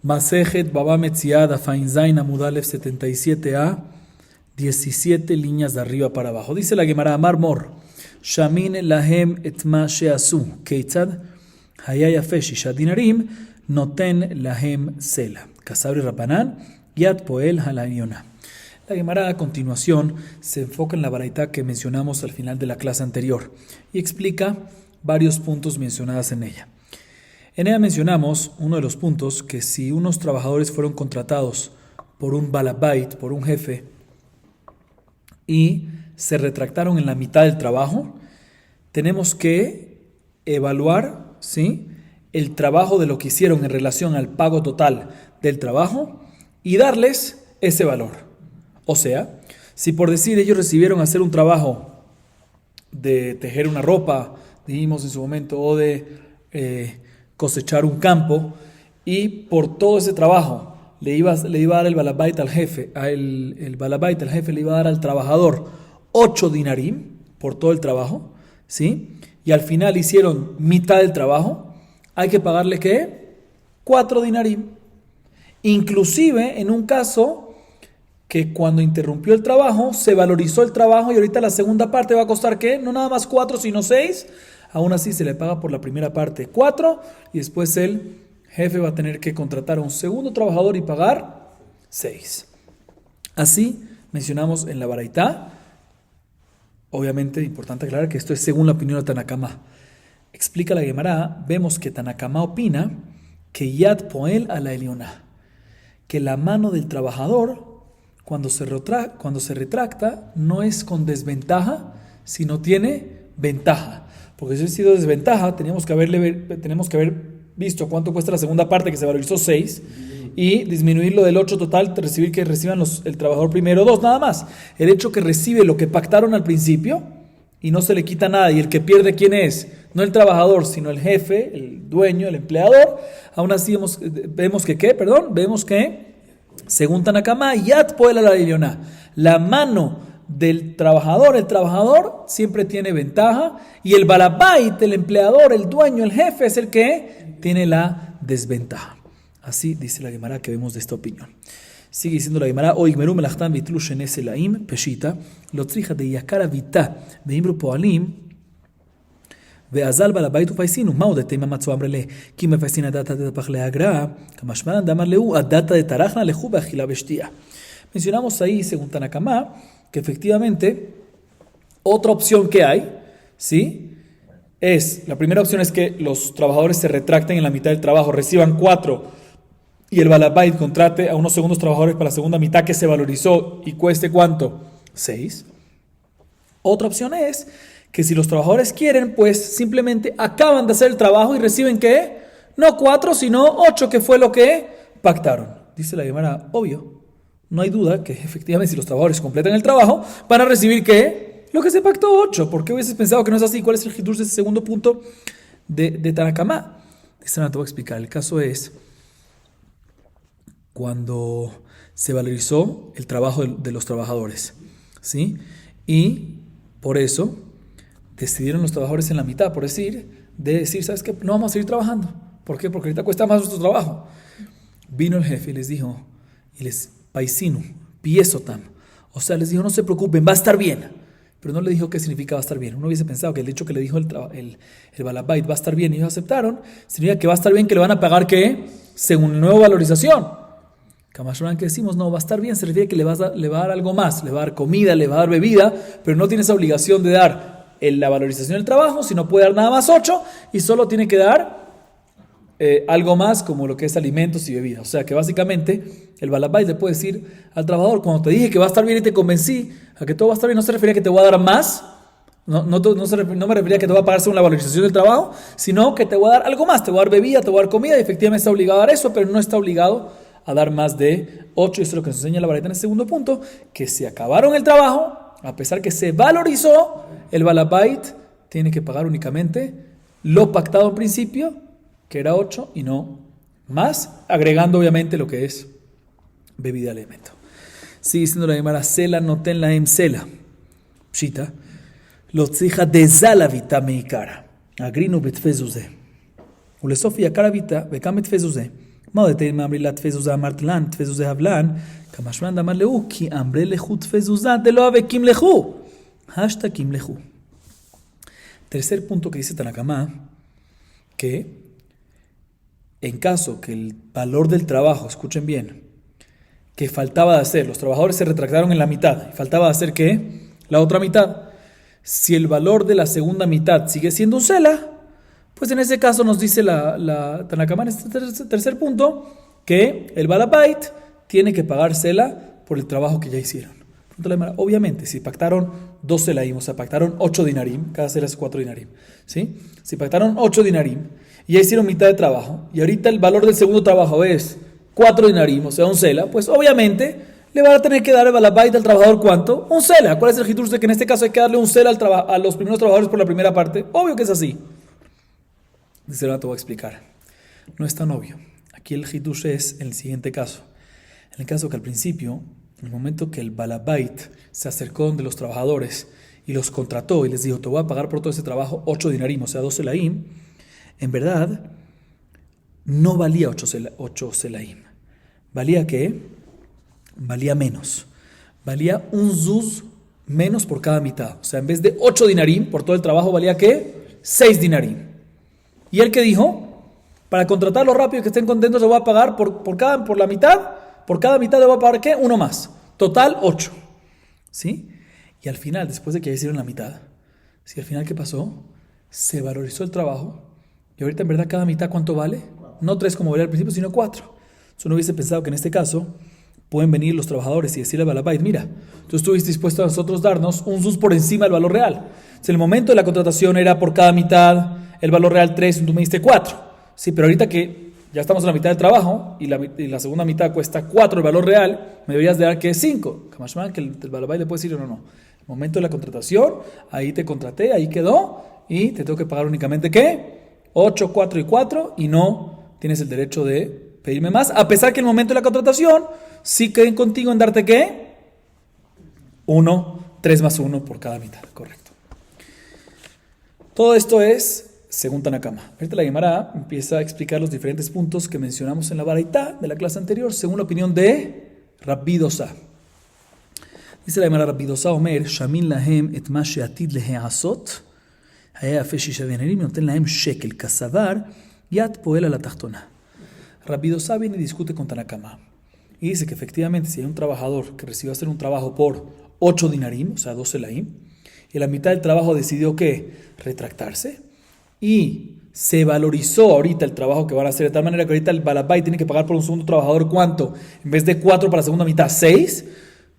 Masejet Baba Metziad Afain Zain Amudalef 77a, 17 líneas de arriba para abajo. Dice la Gemara Amar Mor, Shamin Lahem Etma Sheasu, Keitzad Hayayafe Shisha Dinarim, Noten Lahem Sela. Kasabri Rabanan, Yad Poel Halayona. La Gemara a continuación se enfoca en la baraita que mencionamos al final de la clase anterior y explica varios puntos mencionados en ella. En ella mencionamos uno de los puntos que si unos trabajadores fueron contratados por un balabait, por un jefe, y se retractaron en la mitad del trabajo, tenemos que evaluar, ¿sí?, el trabajo de lo que hicieron en relación al pago total del trabajo y darles ese valor. O sea, si por decir ellos recibieron hacer un trabajo de tejer una ropa, dijimos en su momento, o de cosechar un campo, y por todo ese trabajo le iba a dar el balabait al jefe, el balabait al jefe le iba a dar al trabajador 8 dinarim por todo el trabajo, ¿sí? Y al final hicieron mitad del trabajo, hay que pagarle ¿qué? 4 dinarim. Inclusive en un caso que cuando interrumpió el trabajo, se valorizó el trabajo y ahorita la segunda parte va a costar ¿qué? No nada más 4, sino 6. Aún así se le paga por la primera parte 4 y después el jefe va a tener que contratar a un segundo trabajador y pagar 6. Así mencionamos en la baraitá. Obviamente, importante aclarar que esto es según la opinión de Tanakama. Explica la Gemara, vemos que Tanakama opina que Yad Poel a la Eliona, que la mano del trabajador cuando se retracta no es con desventaja, sino tiene ventaja. Porque si hubiese sido desventaja, tenemos que haber visto cuánto cuesta la segunda parte, que se valorizó 6, y disminuirlo del 8 total, que reciban el trabajador primero 2, nada más. El hecho que recibe lo que pactaron al principio y no se le quita nada, y el que pierde, ¿quién es? No el trabajador, sino el jefe, el dueño, el empleador. Aún así vemos que según Tanakama, Yad Poel a la Eliona, la mano del trabajador, el trabajador siempre tiene ventaja, y el balabait, el empleador, el dueño, el jefe es el que tiene la desventaja. Así dice la Gemara que vemos de esta opinión. Sigue diciendo la Gemara, o igmeru melachtam vitlu shenes elaim peshita lo tzricha de yakara vita veimru poalim ואזל בעל הבית ופייסינו, מהו דתי ממצוא אמר לה, כי מפייסין הדתה דתפח להגרעה, כמשמען דאמר להו, הדתה דתרחנה לכו באכילה ושתייה. Mencionamos ahí, según Tanakama, que efectivamente otra opción que hay, ¿sí? La primera opción es que los trabajadores se retracten en la mitad del trabajo, reciban 4 y el balabait contrate a unos segundos trabajadores para la segunda mitad que se valorizó y cueste ¿cuánto? 6. Otra opción es que si los trabajadores quieren, pues simplemente acaban de hacer el trabajo y reciben ¿qué? No 4, sino 8, que fue lo que pactaron. Dice la Gemara, obvio, no hay duda que efectivamente si los trabajadores completan el trabajo, van a recibir ¿qué? Lo que se pactó 8. ¿Por qué hubieses pensado que no es así? ¿Cuál es el hidush de ese segundo punto de Tanakama? Dice, no te voy a explicar. El caso es cuando se valorizó el trabajo de los trabajadores, ¿sí? Y por eso decidieron los trabajadores en la mitad, decir, ¿sabes qué? No vamos a seguir trabajando. ¿Por qué? Porque ahorita cuesta más nuestro trabajo. Vino el jefe y les dijo, paisinu, piesotam. O sea, les dijo, no se preocupen, va a estar bien. Pero no le dijo qué significa va a estar bien. Uno hubiese pensado que el hecho que le dijo el balabait va a estar bien y ellos aceptaron, significa que va a estar bien, que le van a pagar ¿qué? Según la nueva valorización. Kamashran que decimos, no, va a estar bien, se refiere que le va a dar algo más, le va a dar comida, le va a dar bebida, pero no tiene esa obligación de dar la valorización del trabajo, sino puede dar nada más 8 y solo tiene que dar algo más como lo que es alimentos y bebidas. O sea que básicamente el balabait le puede decir al trabajador, cuando te dije que va a estar bien y te convencí a que todo va a estar bien, no se refería a que te voy a dar más, no me refería a que te voy a pagar según la valorización del trabajo, sino que te voy a dar algo más, te voy a dar bebida, te voy a dar comida, y efectivamente está obligado a dar eso, pero no está obligado a dar más de 8. Y eso es lo que nos enseña la baraita en el segundo punto, que si acabaron el trabajo, a pesar que se valorizó, el balabait tiene que pagar únicamente lo pactado en principio, que era 8 y no más, agregando obviamente lo que es bebida alimento. Sigue diciendo la Gemara, Sela noten lahem sela. Pshita, lo tzricha de zala vita meikara. Agrinu betfezuze. ולסוף יקר הביתה, וכמה תפזו זה. Tercer punto que dice Tanakama, que en caso que el valor del trabajo, escuchen bien, que faltaba de hacer, los trabajadores se retractaron en la mitad, y faltaba de hacer ¿qué? La otra mitad. Si el valor de la segunda mitad sigue siendo un sela, pues en ese caso nos dice la Tanakama en este tercer punto, que el balabait tiene que pagar sela por el trabajo que ya hicieron. Obviamente, si pactaron 2 selaim, o sea, pactaron 8 dinarim, cada sela es 4 dinarim, ¿sí? Si pactaron 8 dinarim y ya hicieron mitad de trabajo, y ahorita el valor del segundo trabajo es 4 dinarim, o sea, un sela, pues obviamente le van a tener que dar el balabait al trabajador, ¿cuánto? Un sela. ¿Cuál es el hidush de que en este caso hay que darle un sela a los primeros trabajadores por la primera parte? Obvio que es así. Dice, ahora te voy a explicar. No es tan obvio. Aquí el hidush es en el siguiente caso. En el caso que al principio, en el momento que el balabait se acercó donde los trabajadores y los contrató y les dijo, te voy a pagar por todo ese trabajo 8 dinarim, o sea, 2 selaim, en verdad no valía 8 selaim. ¿Valía qué? Valía menos. Valía un zuz menos por cada mitad. O sea, en vez de 8 dinarim por todo el trabajo, valía ¿qué? 6 dinarim. ¿Y él qué dijo? Para contratarlo rápido y que estén contentos, le voy a pagar por la mitad. Por cada mitad le voy a pagar ¿qué? Uno más. Total 8. ¿Sí? Y al final, después de que ya hicieron la mitad, ¿sí? Al final, ¿qué pasó? Se valorizó el trabajo. Y ahorita en verdad cada mitad ¿cuánto vale? No 3 como valía al principio, sino 4. Uno hubiese pensado que en este caso pueden venir los trabajadores y decirle al balabait, mira, tú estuviste dispuesto a nosotros darnos un zuz por encima del valor real. Si en el momento de la contratación era por cada mitad, el valor real 3, tú me diste 4. Sí, pero ahorita que ya estamos en la mitad del trabajo y la segunda mitad cuesta 4 el valor real, me deberías de dar que 5. Que el balabait le puede decir, no. En el momento de la contratación, ahí te contraté, ahí quedó y te tengo que pagar únicamente ¿qué? 8, 4 y 4 y no tienes el derecho de pedirme más, a pesar que en el momento de la contratación sí queden contigo en darte ¿qué? 1, 3 más 1 por cada mitad, correcto. Todo esto es según Tanakama. Ahorita la Gemara empieza a explicar los diferentes puntos que mencionamos en la baraitá de la clase anterior, según la opinión de Rabbi Dosa. Dice la Gemara, Rabbi Dosa Omer, Shamin lahem et ma she'atid lehe'asot, haya yafe shisha dinarim, noten lahem shekel kasavar, yat poel ala tachtona. Rabbi Dosa viene y discute con Tanakama y dice que efectivamente si hay un trabajador que recibió hacer un trabajo por 8 dinarim, o sea 2 selaim, y la mitad del trabajo decidió que retractarse y se valorizó ahorita el trabajo que van a hacer de tal manera que ahorita el balabait tiene que pagar por un segundo trabajador ¿cuánto? En vez de 4 para la segunda mitad, 6,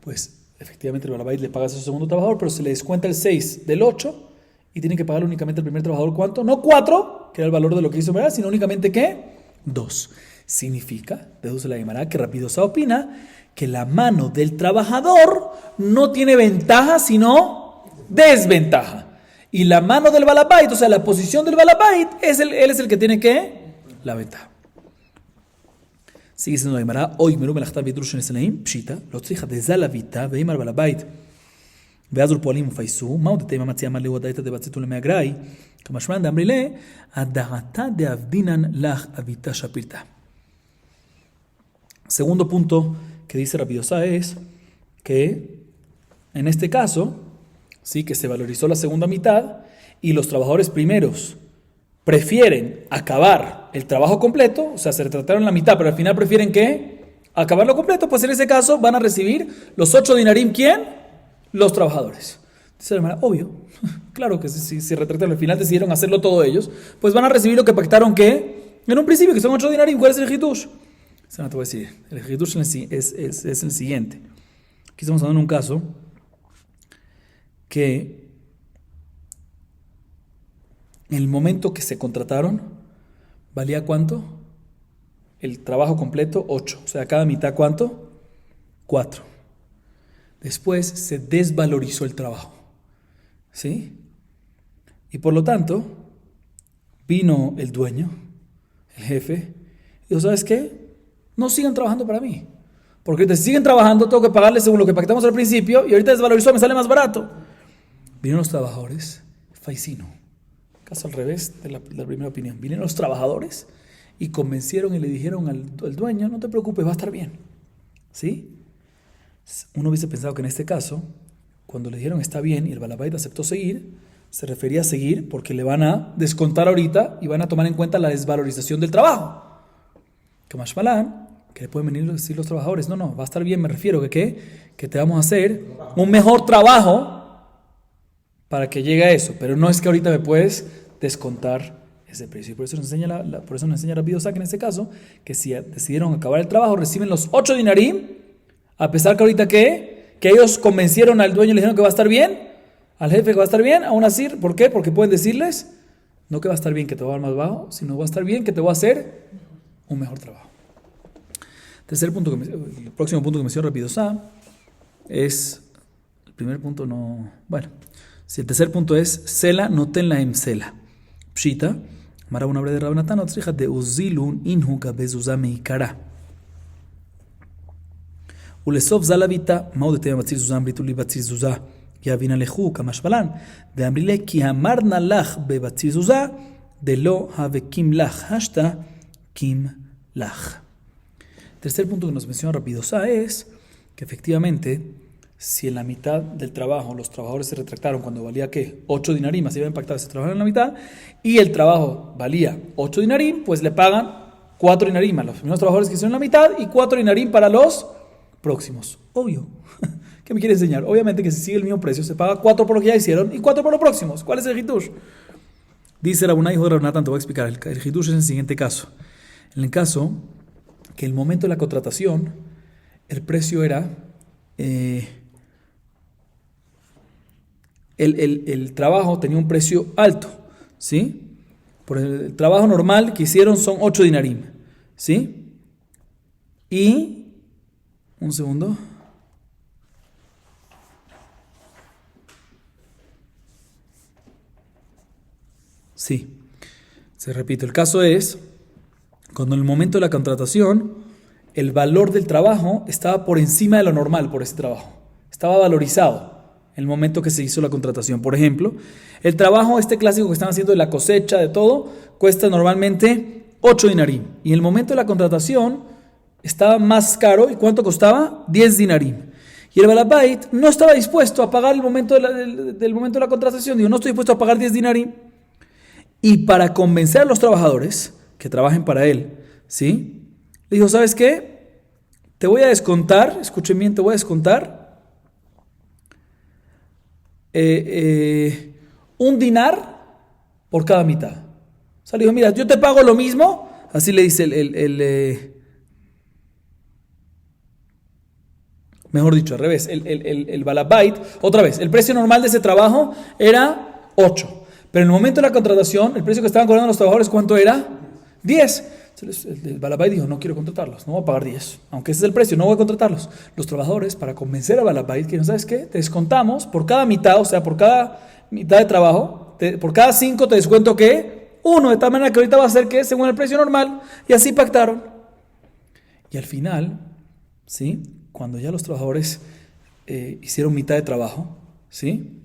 pues efectivamente el balabait le paga a su segundo trabajador, pero se le descuenta el 6 del 8 y tiene que pagar únicamente al primer trabajador ¿cuánto? No 4, que era el valor de lo que hizo, ¿verdad? Sino únicamente ¿qué? 2. Significa, deduce la Gemara, que Rabbi Dosa opina que la mano del trabajador no tiene ventaja, sino desventaja. Y la mano del balabait, o sea, la posición del balabait, él es el que tiene que la ventaja. Sigue diciendo la Gemara, hoy meru melachtav yidrush neselaim, pshita, lo tzricha de zalavita, veimar balabait, veazur poalim ufaisu, mao de tema matzia mal lewadayta de batzetu lemeagrai, kamashman de amrile, adahata de avdinan lach avita shapirta. Segundo punto que dice Rabbi Dosa es que en este caso, sí, que se valorizó la segunda mitad y los trabajadores primeros prefieren acabar el trabajo completo, o sea, se retrataron la mitad, pero al final prefieren ¿qué? Acabarlo completo, pues en ese caso van a recibir los 8 dinarim, ¿quién? Los trabajadores. Dice la hermana, obvio, claro que si se retrataron, al final decidieron hacerlo todos ellos, pues van a recibir lo que pactaron ¿qué? En un principio, que son 8 dinarim. ¿Cuál es el hitush? Eso no te voy a decir. El hitush es el siguiente. Aquí estamos hablando de un caso que en el momento que se contrataron, ¿valía cuánto? El trabajo completo, 8. O sea, cada mitad, ¿cuánto? 4. Después se desvalorizó el trabajo. ¿Sí? Y por lo tanto, vino el dueño, el jefe, y dijo, ¿sabes qué? No sigan trabajando para mí. Porque si siguen trabajando, tengo que pagarles según lo que pactamos al principio, y ahorita desvalorizó, me sale más barato. Vinieron los trabajadores, faisino. Caso al revés de la primera opinión. Vinieron los trabajadores y convencieron y le dijeron al dueño, no te preocupes, va a estar bien. ¿Sí? Uno hubiese pensado que en este caso, cuando le dijeron está bien y el balabait aceptó seguir, se refería a seguir porque le van a descontar ahorita y van a tomar en cuenta la desvalorización del trabajo. Que mashmalan, que le pueden venir a decir los trabajadores, no, va a estar bien, me refiero que te vamos a hacer un mejor trabajo para que llegue a eso, pero no es que ahorita me puedes descontar ese precio. Y por eso nos enseña Rabbi Dosa que en este caso, que si decidieron acabar el trabajo, reciben los 8 dinarim, a pesar que ahorita que ellos convencieron al dueño y le dijeron que va a estar bien, al jefe que va a estar bien, aún así, ¿por qué? Porque pueden decirles, no que va a estar bien que te va a dar más bajo, sino va a estar bien que te voy a hacer un mejor trabajo. El próximo punto que menciona Rabbi Dosa es, el primer punto si el tercer punto es, Sela noten laem Sela. Pshita, Mara una obra de Rabbi Natán, otrija de Uzilun inhu gabezuza meikara. Ulesov zalavita, mau de tema batzir zuzam, brituli batzir zuzah. יבין עליכו כמשמלן, ואמרי לה כי אמרנה לך בבציר זוזה, דלא הווקים לך, השתה קים לך. Tercer punto que nos menciona Rabbi Dosa es que efectivamente, si en la mitad del trabajo los trabajadores se retractaron cuando valía ¿qué? 8 dinarim, así iba a impactar, se trabajaron en la mitad, y el trabajo valía 8 dinarim, pues le pagan 4 dinarim a los primeros trabajadores que hicieron la mitad y 4 dinarim para los próximos. Obvio. ¿Qué me quiere enseñar? Obviamente que si sigue el mismo precio, se paga 4 por lo que ya hicieron y 4 por los próximos. ¿Cuál es el hitush? Dice Rabunay, hijo de Rabbi Natán, te voy a explicar. El hitush es en el siguiente caso. En el caso que el momento de la contratación, el precio era... el trabajo tenía un precio alto, ¿sí? Por el trabajo normal que hicieron son 8 dinarim, ¿sí? Y... un segundo... Sí, se repite. El caso es cuando en el momento de la contratación el valor del trabajo estaba por encima de lo normal por ese trabajo. Estaba valorizado en el momento que se hizo la contratación. Por ejemplo, el trabajo clásico que están haciendo de la cosecha, de todo, cuesta normalmente 8 dinarim. Y en el momento de la contratación estaba más caro. ¿Y cuánto costaba? 10 dinarim. Y el balabait no estaba dispuesto a pagar el momento del momento de la contratación. Digo, no estoy dispuesto a pagar 10 dinarim. Y para convencer a los trabajadores que trabajen para él, ¿sí? Le dijo, ¿sabes qué? Te voy a descontar, escuchen bien, te voy a descontar un dinar por cada mitad. O sea, le dijo, mira, yo te pago lo mismo, así le dice mejor dicho, al revés, el balabait, otra vez, el precio normal de ese trabajo era 8. Pero en el momento de la contratación, el precio que estaban cobrando los trabajadores, ¿cuánto era? 10. El balabait dijo, no quiero contratarlos, no voy a pagar 10. Aunque ese es el precio, no voy a contratarlos. Los trabajadores, para convencer a balabait, que no sabes qué, te descontamos por cada mitad, o sea, por cada mitad de trabajo, por cada 5 te descuento ¿qué? 1, de tal manera que ahorita va a ser que según el precio normal. Y así pactaron. Y al final, ¿sí? Cuando ya los trabajadores hicieron mitad de trabajo, ¿sí?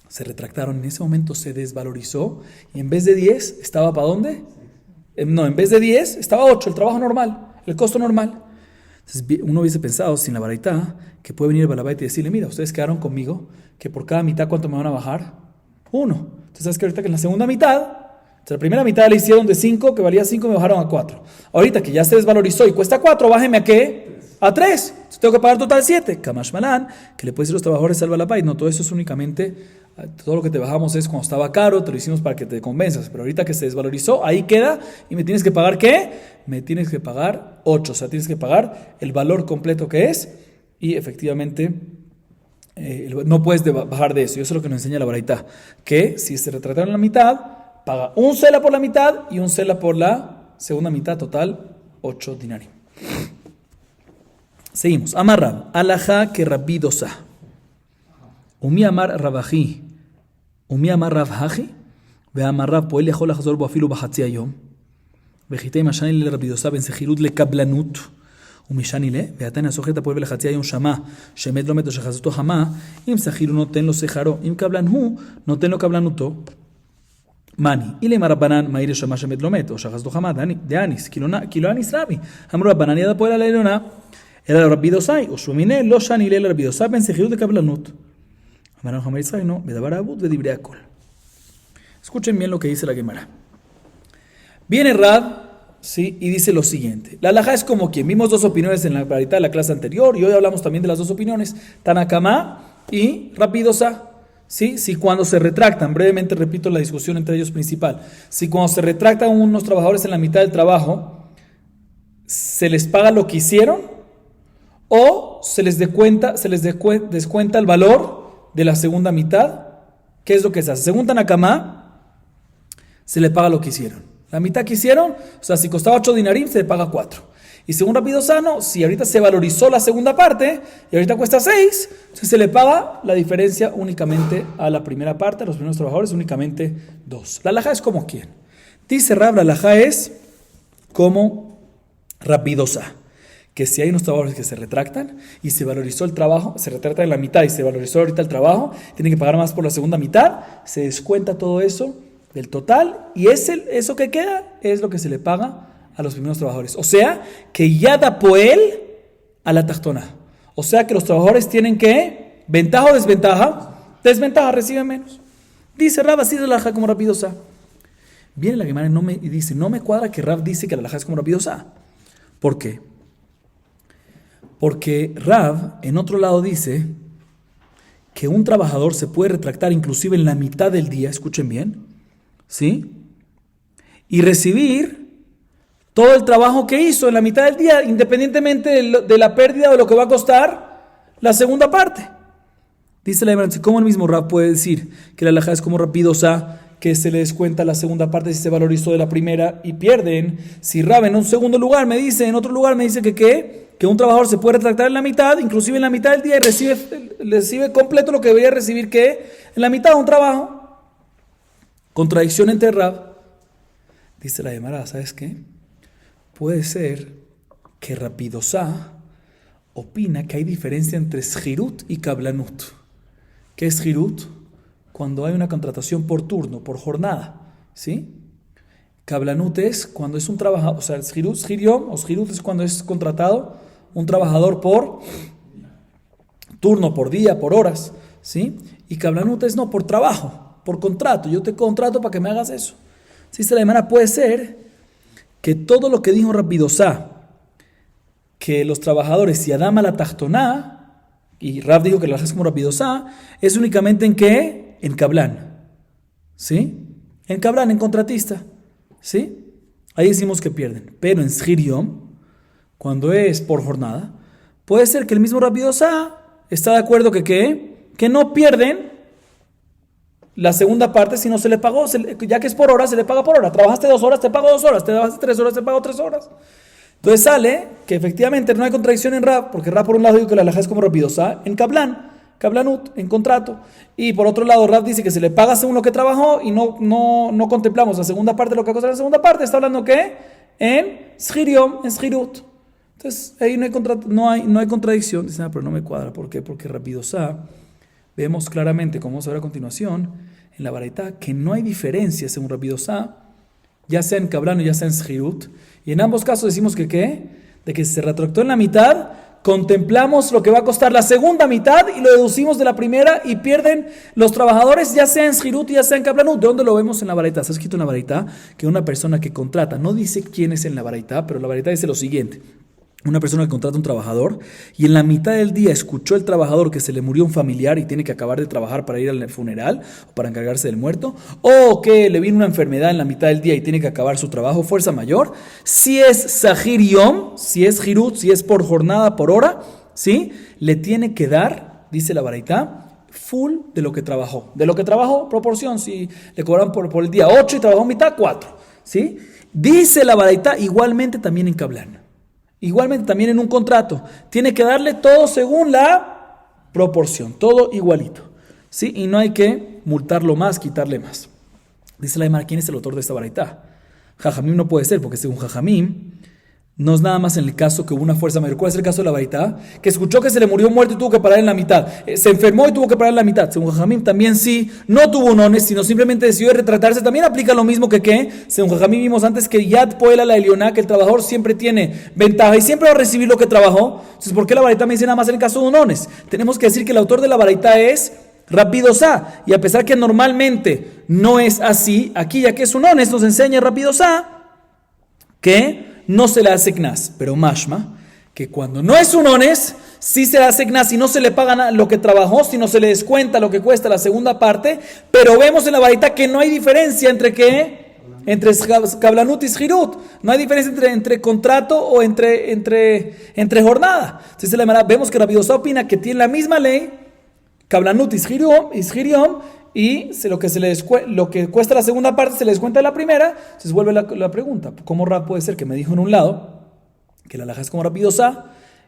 Se retractaron, en ese momento se desvalorizó y en vez de 10 estaba ¿para dónde? No, en vez de 10 estaba 8, el trabajo normal, el costo normal. Entonces uno hubiese pensado, sin la baraita, que puede venir el balabait y decirle, mira, ustedes quedaron conmigo, que por cada mitad ¿cuánto me van a bajar? 1. Entonces sabes que ahorita que en la segunda mitad, la primera mitad le hicieron de 5, que valía 5, me bajaron a 4. Ahorita que ya se desvalorizó y cuesta 4, bájeme a ¿qué? A 3. Entonces tengo que pagar total 7. Kamash malan, que le puede decir a los trabajadores al balabait, no, todo eso es únicamente... Todo lo que te bajamos es cuando estaba caro, te lo hicimos para que te convenzas. Pero ahorita que se desvalorizó, ahí queda. ¿Y me tienes que pagar qué? Me tienes que pagar 8. O sea, tienes que pagar el valor completo que es. Y efectivamente, no puedes bajar de eso. Y eso es lo que nos enseña la baraita. Que si se retrataron la mitad, paga un sela por la mitad y un sela por la segunda mitad. Total, 8 dinarim. Seguimos. Amar Rab. Alajá que Rabbi Dosa. Umi amar Rabaji. ומי אמר רב הכי? ואמר רב פועל יכול לחזור בו אפילו בחצי היום. וחיטי משני לרבי דוסה בן סחירות לקבלנות. ומשני לה, ועתן הסוחר את הפועל ולחצי היום שמע, שמת לא מת או שחזותו חמה, אם סחיר הוא נותן לו שכרו, אם קבלן הוא, נותן לו קבלנותו. Mani. Y le marabanan maire shamash medlomet o shachas dohamad de anis. Kilo anis rabi. Amru banan yada poela leilona. Era Rabbi Dosai. O shumine lo shani le Rabbi Dosai ben sejirut de kablanut. Amaran Hamar Israel no. Bedabar abud vedibrea kol. Escuchen bien lo que dice la Gemara. Viene Rab, ¿sí? Y dice lo siguiente. La halajá es como quien. Vimos dos opiniones en la parita de la clase anterior y hoy hablamos también de las dos opiniones. Tanakama y Rabbi Dosai. ¿Sí? Si cuando se retractan, brevemente repito la discusión entre ellos principal, si cuando se retractan unos trabajadores en la mitad del trabajo, se les paga lo que hicieron o se les descuenta el valor de la segunda mitad. ¿Qué es lo que se hace? Según Tanakama, se le paga lo que hicieron. La mitad que hicieron, o sea, si costaba 8 dinarim, se le paga 4. Y según Rabbi Dosai, si ahorita se valorizó la segunda parte y ahorita cuesta 6, entonces se le paga la diferencia únicamente a la primera parte, a los primeros trabajadores únicamente 2. La halajá es como quién. Dice Rab, la halajá es como Rabbi Dosai, que si hay unos trabajadores que se retractan y se valorizó el trabajo, se retractan en la mitad y se valorizó ahorita el trabajo, tienen que pagar más por la segunda mitad, se descuenta todo eso del total y eso que queda es lo que se le paga a los primeros trabajadores. O sea, que ya da poel a la tachtona. O sea, que los trabajadores tienen que, ventaja o desventaja, desventaja, reciben menos. Dice Rab, así de la halajá como Rabbi Dosai. Viene la Gemara y dice, no me cuadra que Rab dice que la halajá es como Rabbi Dosai. ¿Por qué? Porque Rab, en otro lado, dice que un trabajador se puede retractar inclusive en la mitad del día, escuchen bien, ¿sí? Y recibir todo el trabajo que hizo en la mitad del día, independientemente de la pérdida o de lo que va a costar la segunda parte. Dice la Gemara, ¿cómo el mismo Rab puede decir que la halajá es como Rabbi Dosai, que se le descuenta la segunda parte si se valorizó de la primera y pierden? Si Rab en un segundo lugar me dice, en otro lugar me dice que un trabajador se puede retractar en la mitad, inclusive en la mitad del día, y recibe completo lo que debería recibir que en la mitad de un trabajo. Contradicción entre Rab. Dice la Gemara, ¿sabes qué? Puede ser que Rabbi Dosai opina que hay diferencia entre shirut y kablanut. ¿Qué es shirut? Cuando hay una contratación por turno, por jornada, ¿sí? Kablanut es cuando es un trabajador, o sea, shirut es cuando es contratado un trabajador por turno, por día, por horas, ¿sí? Y kablanut es no, por trabajo, por contrato. Yo te contrato para que me hagas eso. Si esta manera puede ser que todo lo que dijo Rabbi Dosai, que los trabajadores y Adama la Tachtoná, y Rab dijo que la halajá es como Rabbi Dosai, es únicamente en qué? En Kablan, ¿sí? En Kablan, en contratista, ¿sí? Ahí decimos que pierden. Pero en Shir Yom, cuando es por jornada, puede ser que el mismo Rabbi Dosai está de acuerdo que no pierden la segunda parte si no se le pagó, ya que es por hora, se le paga por hora. Trabajaste 2 horas, te pago 2 horas. Trabajaste 3 horas, te pago 3 horas. Entonces sale que efectivamente no hay contradicción en Rab, porque Rab por un lado dice que la halajá es como Rabbi Dosai en Kablanut, en contrato. Y por otro lado Rab dice que se le paga según lo que trabajó y no contemplamos la segunda parte, lo que costó la segunda parte. Está hablando ¿qué? En Shir Yom, en Shirut. Entonces ahí no hay contradicción. Dicen, pero no me cuadra. ¿Por qué? Porque Rabbi Dosai, vemos claramente, como vamos a ver a continuación, en la baraita, que no hay diferencia según Rabbi Dosai, ya sea en Kablan o ya sea en Shirut. Y en ambos casos decimos que ¿qué? De que si se retractó en la mitad, contemplamos lo que va a costar la segunda mitad y lo deducimos de la primera y pierden los trabajadores, ya sea en Shirut ya sea en Kablanut. ¿De dónde lo vemos en la baraita? Está escrito en la baraita que una persona que contrata, no dice quién es en la baraita, pero la baraita dice lo siguiente. Una persona que contrata a un trabajador y en la mitad del día escuchó el trabajador que se le murió un familiar y tiene que acabar de trabajar para ir al funeral o para encargarse del muerto, o que le vino una enfermedad en la mitad del día y tiene que acabar su trabajo, fuerza mayor. Si es Sahir Yom, si es Hirut, si es por jornada, por hora, ¿sí? Le tiene que dar, dice la baraita, full de lo que trabajó. De lo que trabajó, proporción. Si le cobraron por el día 8 y trabajó mitad, 4. ¿Sí? Dice la baraita igualmente también en Kablan. Igualmente también en un contrato. Tiene que darle todo según la proporción. Todo igualito. ¿Sí? Y no hay que multarlo más, quitarle más. Dice la Gemara, ¿quién es el autor de esta baraita? Jajamim no puede ser, porque según Jajamim No es nada más en el caso que hubo una fuerza mayor. ¿Cuál es el caso de la Baraita? Que escuchó que se le murió muerto y tuvo que parar en la mitad. Se enfermó y tuvo que parar en la mitad. Según Jajamim también sí, no tuvo un ones, sino simplemente decidió retratarse. También aplica lo mismo que qué. Según Jajamim vimos antes que Yad Poela la Elioná, que el trabajador siempre tiene ventaja y siempre va a recibir lo que trabajó. Entonces, ¿por qué la Baraita me dice nada más en el caso de un ones? Tenemos que decir que el autor de la Baraita es Rabbi-Dosá. Y a pesar que normalmente no es así, aquí ya que es un ones, nos enseña Rabbi-Dosá que no se le hace knas, pero mashma, que cuando no es un ones, sí se le hace knas y no se le paga lo que trabajó, sino se le descuenta lo que cuesta la segunda parte, pero vemos en la Baraita que no hay diferencia entre qué, entre kablanut y shirut, no hay diferencia entre contrato o entre jornada. Entonces vemos que Rabbi-Dosá opina que tiene la misma ley, kablanut y shiriom, y lo que cuesta la segunda parte se le descuenta de la primera. Entonces vuelve la pregunta, ¿cómo Rab puede ser que me dijo en un lado que la alajá es como Rabbi-Dosá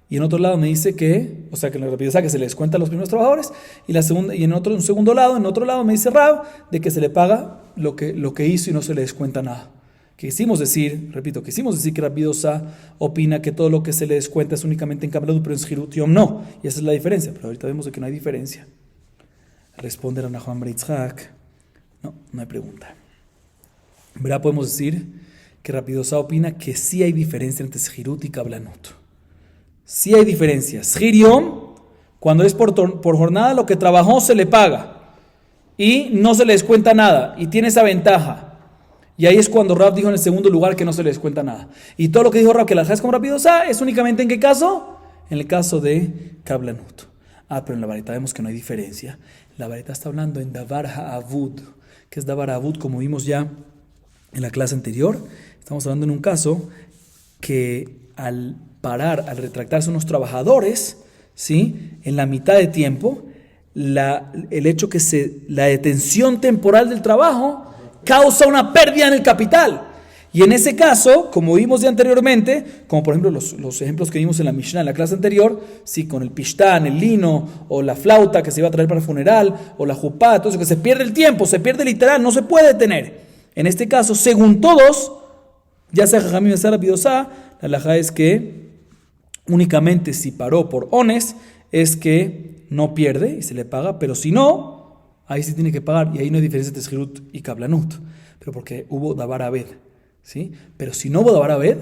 y en otro lado me dice que, o sea, que en la Rabbi-Dosá que se le descuenta a los primeros trabajadores y en otro lado me dice Rab de que se le paga lo que hizo y no se le descuenta nada? Quisimos decir que Rabbi-Dosá opina que todo lo que se le descuenta es únicamente en Kablanut, pero en Shirut Yom no, y esa es la diferencia, pero ahorita vemos de que no hay diferencia. Responde a Juan Bar Yitzhak, no hay pregunta. En verdad podemos decir que Rabbi-Dosá opina que sí hay diferencia entre Shirut y Kablanut. Sí hay diferencia. Shir Yom, cuando es por jornada, lo que trabajó se le paga y no se le descuenta nada y tiene esa ventaja. Y ahí es cuando Rab dijo en el segundo lugar que no se le descuenta nada. Y todo lo que dijo Rab, que la alajá es como Rabbi-Dosá, es únicamente ¿en qué caso? En el caso de Kablanut. Pero en la Baraita vemos que no hay diferencia. La Baraita está hablando en Davar Ha'avud. ¿Qué es Davar Ha'avud? Como vimos ya en la clase anterior, estamos hablando en un caso que al retractarse unos trabajadores, ¿sí?, en la mitad de tiempo, el hecho que la detención temporal del trabajo causa una pérdida en el capital. Y en ese caso, como vimos ya anteriormente, como por ejemplo los ejemplos que vimos en la Mishnah en la clase anterior, sí, con el pishtán, el lino, o la flauta que se iba a traer para el funeral, o la jupá, todo eso que se pierde el tiempo, se pierde literal, no se puede detener. En este caso, según todos, ya sea Jajamim, ya sea Rabbi-Dosá, la halajá es que únicamente si paró por ones, es que no pierde y se le paga, pero si no, ahí sí tiene que pagar, y ahí no hay diferencia entre Shirut y Kablanut, pero porque hubo Davar Aved. ¿Sí? Pero si no hubo Davar Aved,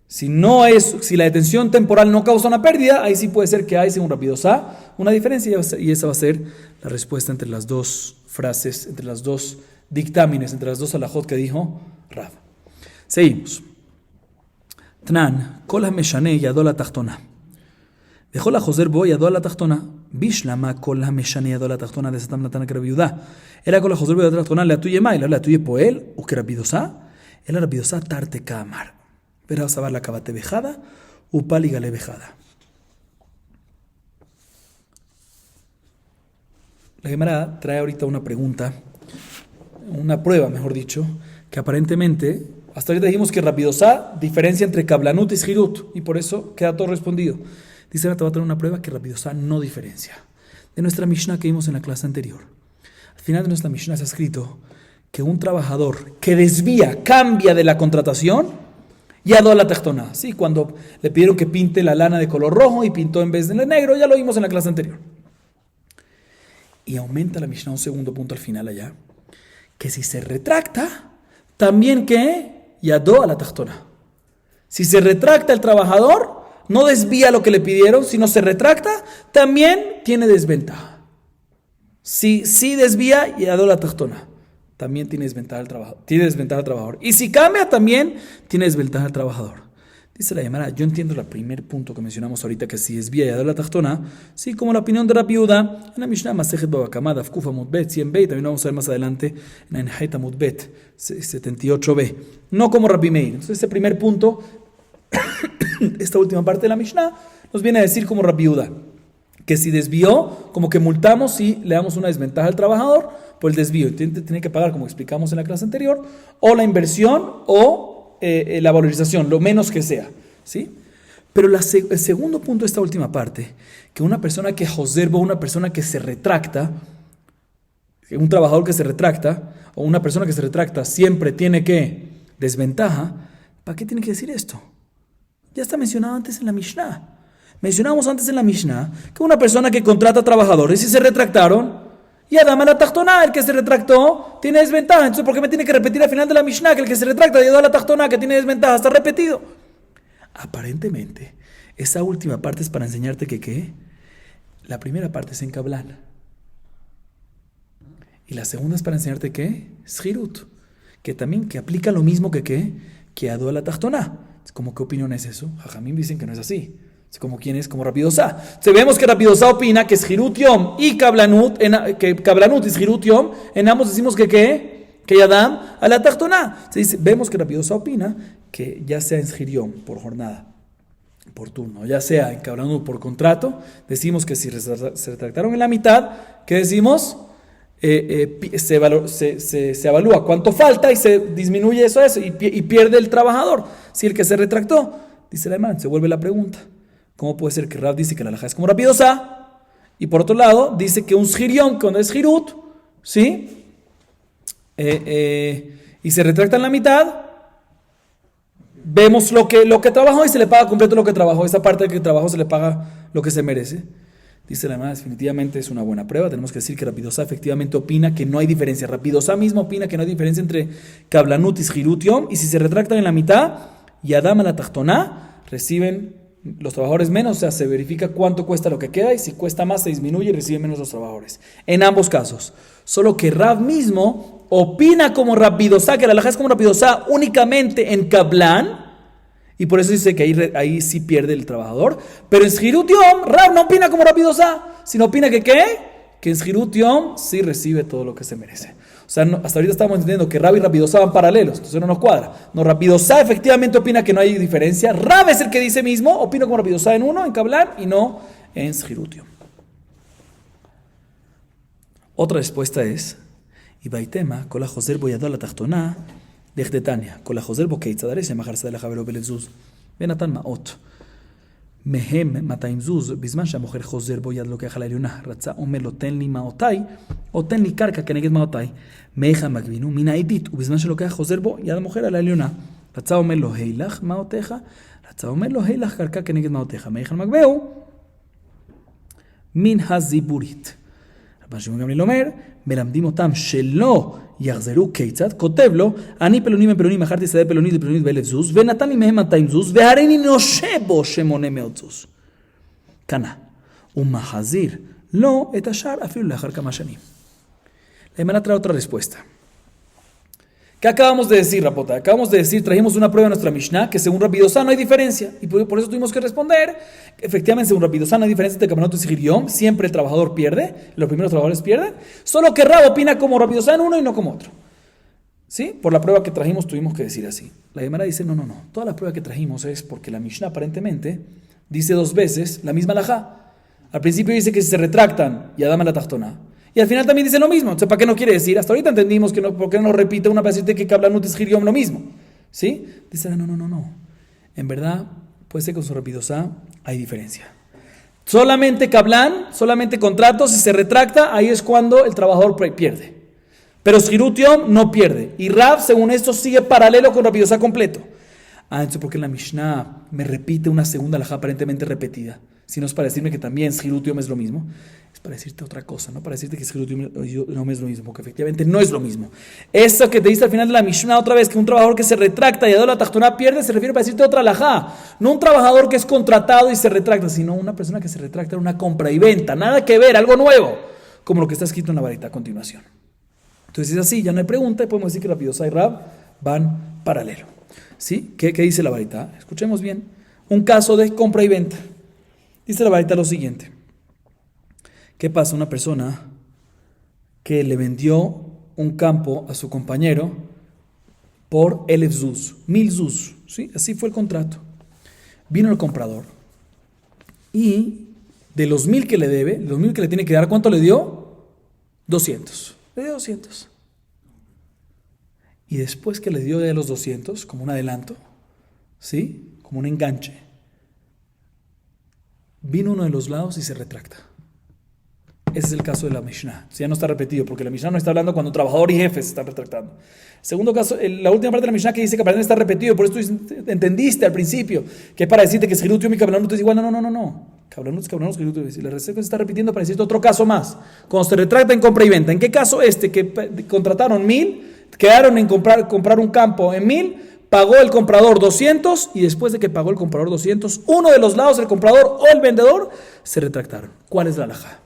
si la detención temporal no causa una pérdida, ahí sí puede ser que hay, según Rabbi-Dosá, una diferencia, y esa va a ser la respuesta entre las dos frases, entre las dos dictámenes, entre las dos alajot que dijo Rav. Seguimos. Tnan, kol ha-meshane yado la-tachtona. Dejó la Joser bo yado la-tachtona. Bishlama kol ha-meshane yado la-tachtona de Satam Natana que Rabbi-Yudá. Era kol ha-Joser bo yado la-tachtona le atuye mai, le atuye poel, o que Rabbi-Dosá. El Rabbi-Dosá tarte kamar. Verás a ver la cabate vejada, upali gale vejada. La Gemara trae ahorita una pregunta, una prueba, mejor dicho, que aparentemente, hasta ahorita dijimos que Rabbi-Dosá diferencia entre Kablanut y Shirut, y por eso queda todo respondido. Dice, ahora te va a traer una prueba que Rabbi-Dosá no diferencia. De nuestra Mishnah que vimos en la clase anterior. Al final de nuestra Mishnah se ha escrito que un trabajador que desvía, cambia de la contratación, ya do la tachtona. Sí, cuando le pidieron que pinte la lana de color rojo y pintó en vez de negro, ya lo vimos en la clase anterior. Y aumenta la Mishnah un segundo punto al final allá, que si se retracta, también que ya do a la tachtona. Si se retracta el trabajador, no desvía lo que le pidieron, sino se retracta, también tiene desventaja. Si desvía, ya do la tachtona. También tiene desventaja al trabajador. Y si cambia, también tiene desventaja al trabajador. Dice la Gemara, yo entiendo el primer punto que mencionamos ahorita, que si desvía y da la tachtona, sí, como la opinión de Rabbi-Yudá, en la Mishnah Masejet Baba Kamá, Daf Kuf Amud Bet, 100b, también vamos a ver más adelante en la Enheit Amud Bet, 78b. No como Rabbi Meir. Entonces, ese primer punto, esta última parte de la Mishnah, nos viene a decir como Rabbi-Yudá, que si desvió, como que multamos y le damos una desventaja al trabajador por el desvío. Tiene que pagar, como explicamos en la clase anterior, o la inversión o la valorización, lo menos que sea, ¿sí? Pero el segundo punto de esta última parte, que una persona que joserbo, una persona que se retracta, un trabajador que se retracta, o una persona que se retracta siempre tiene que desventaja, ¿para qué tiene que decir esto? Ya está mencionado antes en la Mishnah. Mencionamos antes en la Mishnah que una persona que contrata trabajadores y se retractaron, y Adam a la Tajtoná, el que se retractó, tiene desventaja. Entonces, ¿por qué me tiene que repetir al final de la Mishnah que el que se retracta y a la Tajtoná, que tiene desventaja? Está repetido. Aparentemente, esa última parte es para enseñarte que ¿qué? La primera parte es en Kablan. Y la segunda es para enseñarte ¿qué? Shirut. Que también que aplica lo mismo que ¿qué? Que Ado a la Tajtoná. ¿Cómo qué opinión es eso? Jajamim dicen que no es así. Es como quién es, como Rabbi Dosa. Si vemos que Rabbi Dosa opina que es Shirut Yom y Kablanut, que Kablanut y Shirut Yom, en ambos decimos que ¿qué? Que Yadam a la Tajtoná. Vemos que Rabbi Dosa opina que ya sea en Shir Yom, por jornada, por turno, ya sea en Kablanut por contrato, decimos que si se retractaron en la mitad, ¿qué decimos? Se evalúa cuánto falta y se disminuye eso y pierde el trabajador. Si el que se retractó, dice la hermana, se vuelve la pregunta. ¿Cómo puede ser que Rav dice que la halajá es como Rabbi Dosa? Y por otro lado, dice que un shirión, cuando es shirut, ¿sí? Y se retracta en la mitad, vemos lo que trabajó y se le paga completo lo que trabajó. Esa parte de que trabajó se le paga lo que se merece. Dice la hermana, definitivamente es una buena prueba. Tenemos que decir que Rabbi Dosa efectivamente opina que no hay diferencia. Rabbi Dosa mismo opina que no hay diferencia entre Kablanut y Shirut Yom. Y si se retractan en la mitad, y Adam a la Tajtoná, reciben los trabajadores menos, o sea, se verifica cuánto cuesta lo que queda y si cuesta más se disminuye y reciben menos los trabajadores. En ambos casos. Solo que Rav mismo opina como Rabbi Dosa, que la halajá es como Rabbi Dosa únicamente en Kablan, y por eso dice que ahí sí pierde el trabajador. Pero en Shirut Yom, Rav no opina como Rabbi Dosa, sino opina que ¿qué? Que en Shirut Yom sí recibe todo lo que se merece. O sea, hasta ahorita estamos entendiendo que Rav y Rabbi Dosa van paralelos, entonces no nos cuadra. No, Rabbi Dosa efectivamente opina que no hay diferencia. Rav es el que dice mismo, opina como Rabbi Dosa en uno, en Kablan, y no en Shirut Yom. Otra respuesta es, y Baitema, con la Joser Boyadó a la Tajtoná, de Tania, con la Joser Boqueitzadare, se majarse de la Javero Belezuz, Benatan Maot. מהם 200 זוז, בזמן שהמוכר חוזר בו יד לוקח על העליונה, רצה אומר לו תן לי מעותיי, או תן לי קרקע כנגד מעותיי, מאיך מגבינו? מן העדית, ובזמן שלוקח חוזר בו יד המוכר על העליונה, רצה אומר לו הילך מעותיך, רצה אומר לו הילך קרקע כנגד מעותיך, מאיך מגביהו? מן הזיבורית. רבן שמעון גמליאל אומר, מלמדים אותם שלא יחזרו כיצד, כותב לו, אני פלוני מפלוני, מכרתי שדה פלונית לפלונית ב1,000 זוז, ונתן לי מהם 200 זוז, והריני נושה בו שמונה 100 זוז. קנה, ומחזיר לו את השאר אפילו לאחר כמה שנים. La hermana trae otra respuesta. ¿Qué acabamos de decir, Rapota? Acabamos de decir, trajimos una prueba en nuestra Mishnah, que según Rabbi Dosa no hay diferencia. Y por eso tuvimos que responder. Efectivamente, según Rabbi Dosa no hay diferencia entre Kablanut y Shir Yom. Siempre el trabajador pierde, los primeros trabajadores pierden. Solo que Rav opina como Rabbi Dosa en uno y no como otro. ¿Sí? Por la prueba que trajimos tuvimos que decir así. La Gemara dice, no. Toda la prueba que trajimos es porque la Mishnah aparentemente dice 2 veces la misma halajá. Al principio dice que si se retractan, y Adam a la Tajtoná. Y al final también dice lo mismo. Entonces, ¿para qué no quiere decir? Hasta ahorita entendimos que no, ¿por qué no repite una para decirte que Kablanut y Shir Yom lo mismo? ¿Sí? Dice, no. En verdad, puede ser que con su Rabbi Dosa hay diferencia. Solamente Kablan, solamente contrato, si se retracta, ahí es cuando el trabajador pierde. Pero Shirut Yom no pierde. Y Rav, según esto, sigue paralelo con Rabbi Dosa completo. Entonces, ¿por qué la Mishnah me repite una segunda halajá aparentemente repetida? Si no es para decirme que también Shirut Yom es lo mismo. Es para decirte otra cosa, no para decirte que Shirut Yom no es lo mismo, porque efectivamente no es lo mismo. Eso que te dice al final de la Mishnah otra vez, que un trabajador que se retracta y a la Tajtoná pierde, se refiere para decirte otra halajá. No un trabajador que es contratado y se retracta, sino una persona que se retracta en una compra y venta. Nada que ver, algo nuevo, como lo que está escrito en la varita a continuación. Entonces es así, ya no hay pregunta, y podemos decir que Rabbi Dosa y Rav van paralelo. ¿Sí? ¿Qué dice la varita? Escuchemos bien. Un caso de compra y venta. Dice la varita lo siguiente. ¿Qué pasa? Una persona que le vendió un campo a su compañero por 1,000 zuz, 1,000 zuz. ¿Sí? Así fue el contrato. Vino el comprador y de los 1,000 que le debe, los 1,000 que le tiene que dar, ¿cuánto le dio? 200. Le dio 200. Y después que le dio de los 200, como un adelanto, ¿sí? Como un enganche, vino uno de los lados y se retracta. Ese es el caso de la Mishnah. O sea, ya no está repetido, porque la Mishnah no está hablando cuando trabajador y jefe se están retractando. Segundo caso, la última parte de la Mishnah que dice que aparentemente está repetido, por eso tú entendiste al principio, que es para decirte que Sejirut Yom y Kablanut es igual. No. Kablanut es Kablanut, Sejirut Yom. La receta se está repitiendo para decirte otro caso más. Cuando se retracta en compra y venta. ¿En qué caso que contrataron 1,000, quedaron en comprar un campo en 1,000, pagó el comprador 200 y después de que pagó el comprador 200, uno de los lados, el comprador o el vendedor, se retractaron? ¿Cuál es la halajá?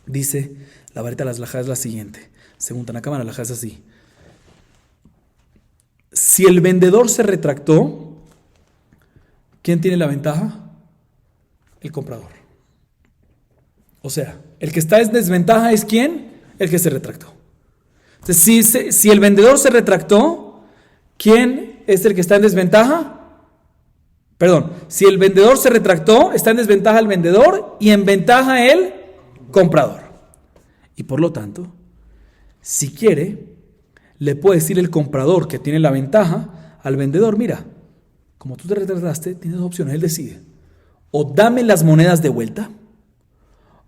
Dice, la varita de las halajá es la siguiente. Según Tanakama, la halajá es así. Si el vendedor se retractó, ¿quién tiene la ventaja? El comprador. O sea, el que está en desventaja es ¿quién? El que se retractó. Entonces, si el vendedor se retractó, ¿quién es el que está en desventaja? Perdón, si el vendedor se retractó, está en desventaja el vendedor y en ventaja el comprador. Y por lo tanto, si quiere, le puede decir el comprador que tiene la ventaja al vendedor: mira, como tú te retrataste, tienes dos opciones, él decide. O dame las monedas de vuelta,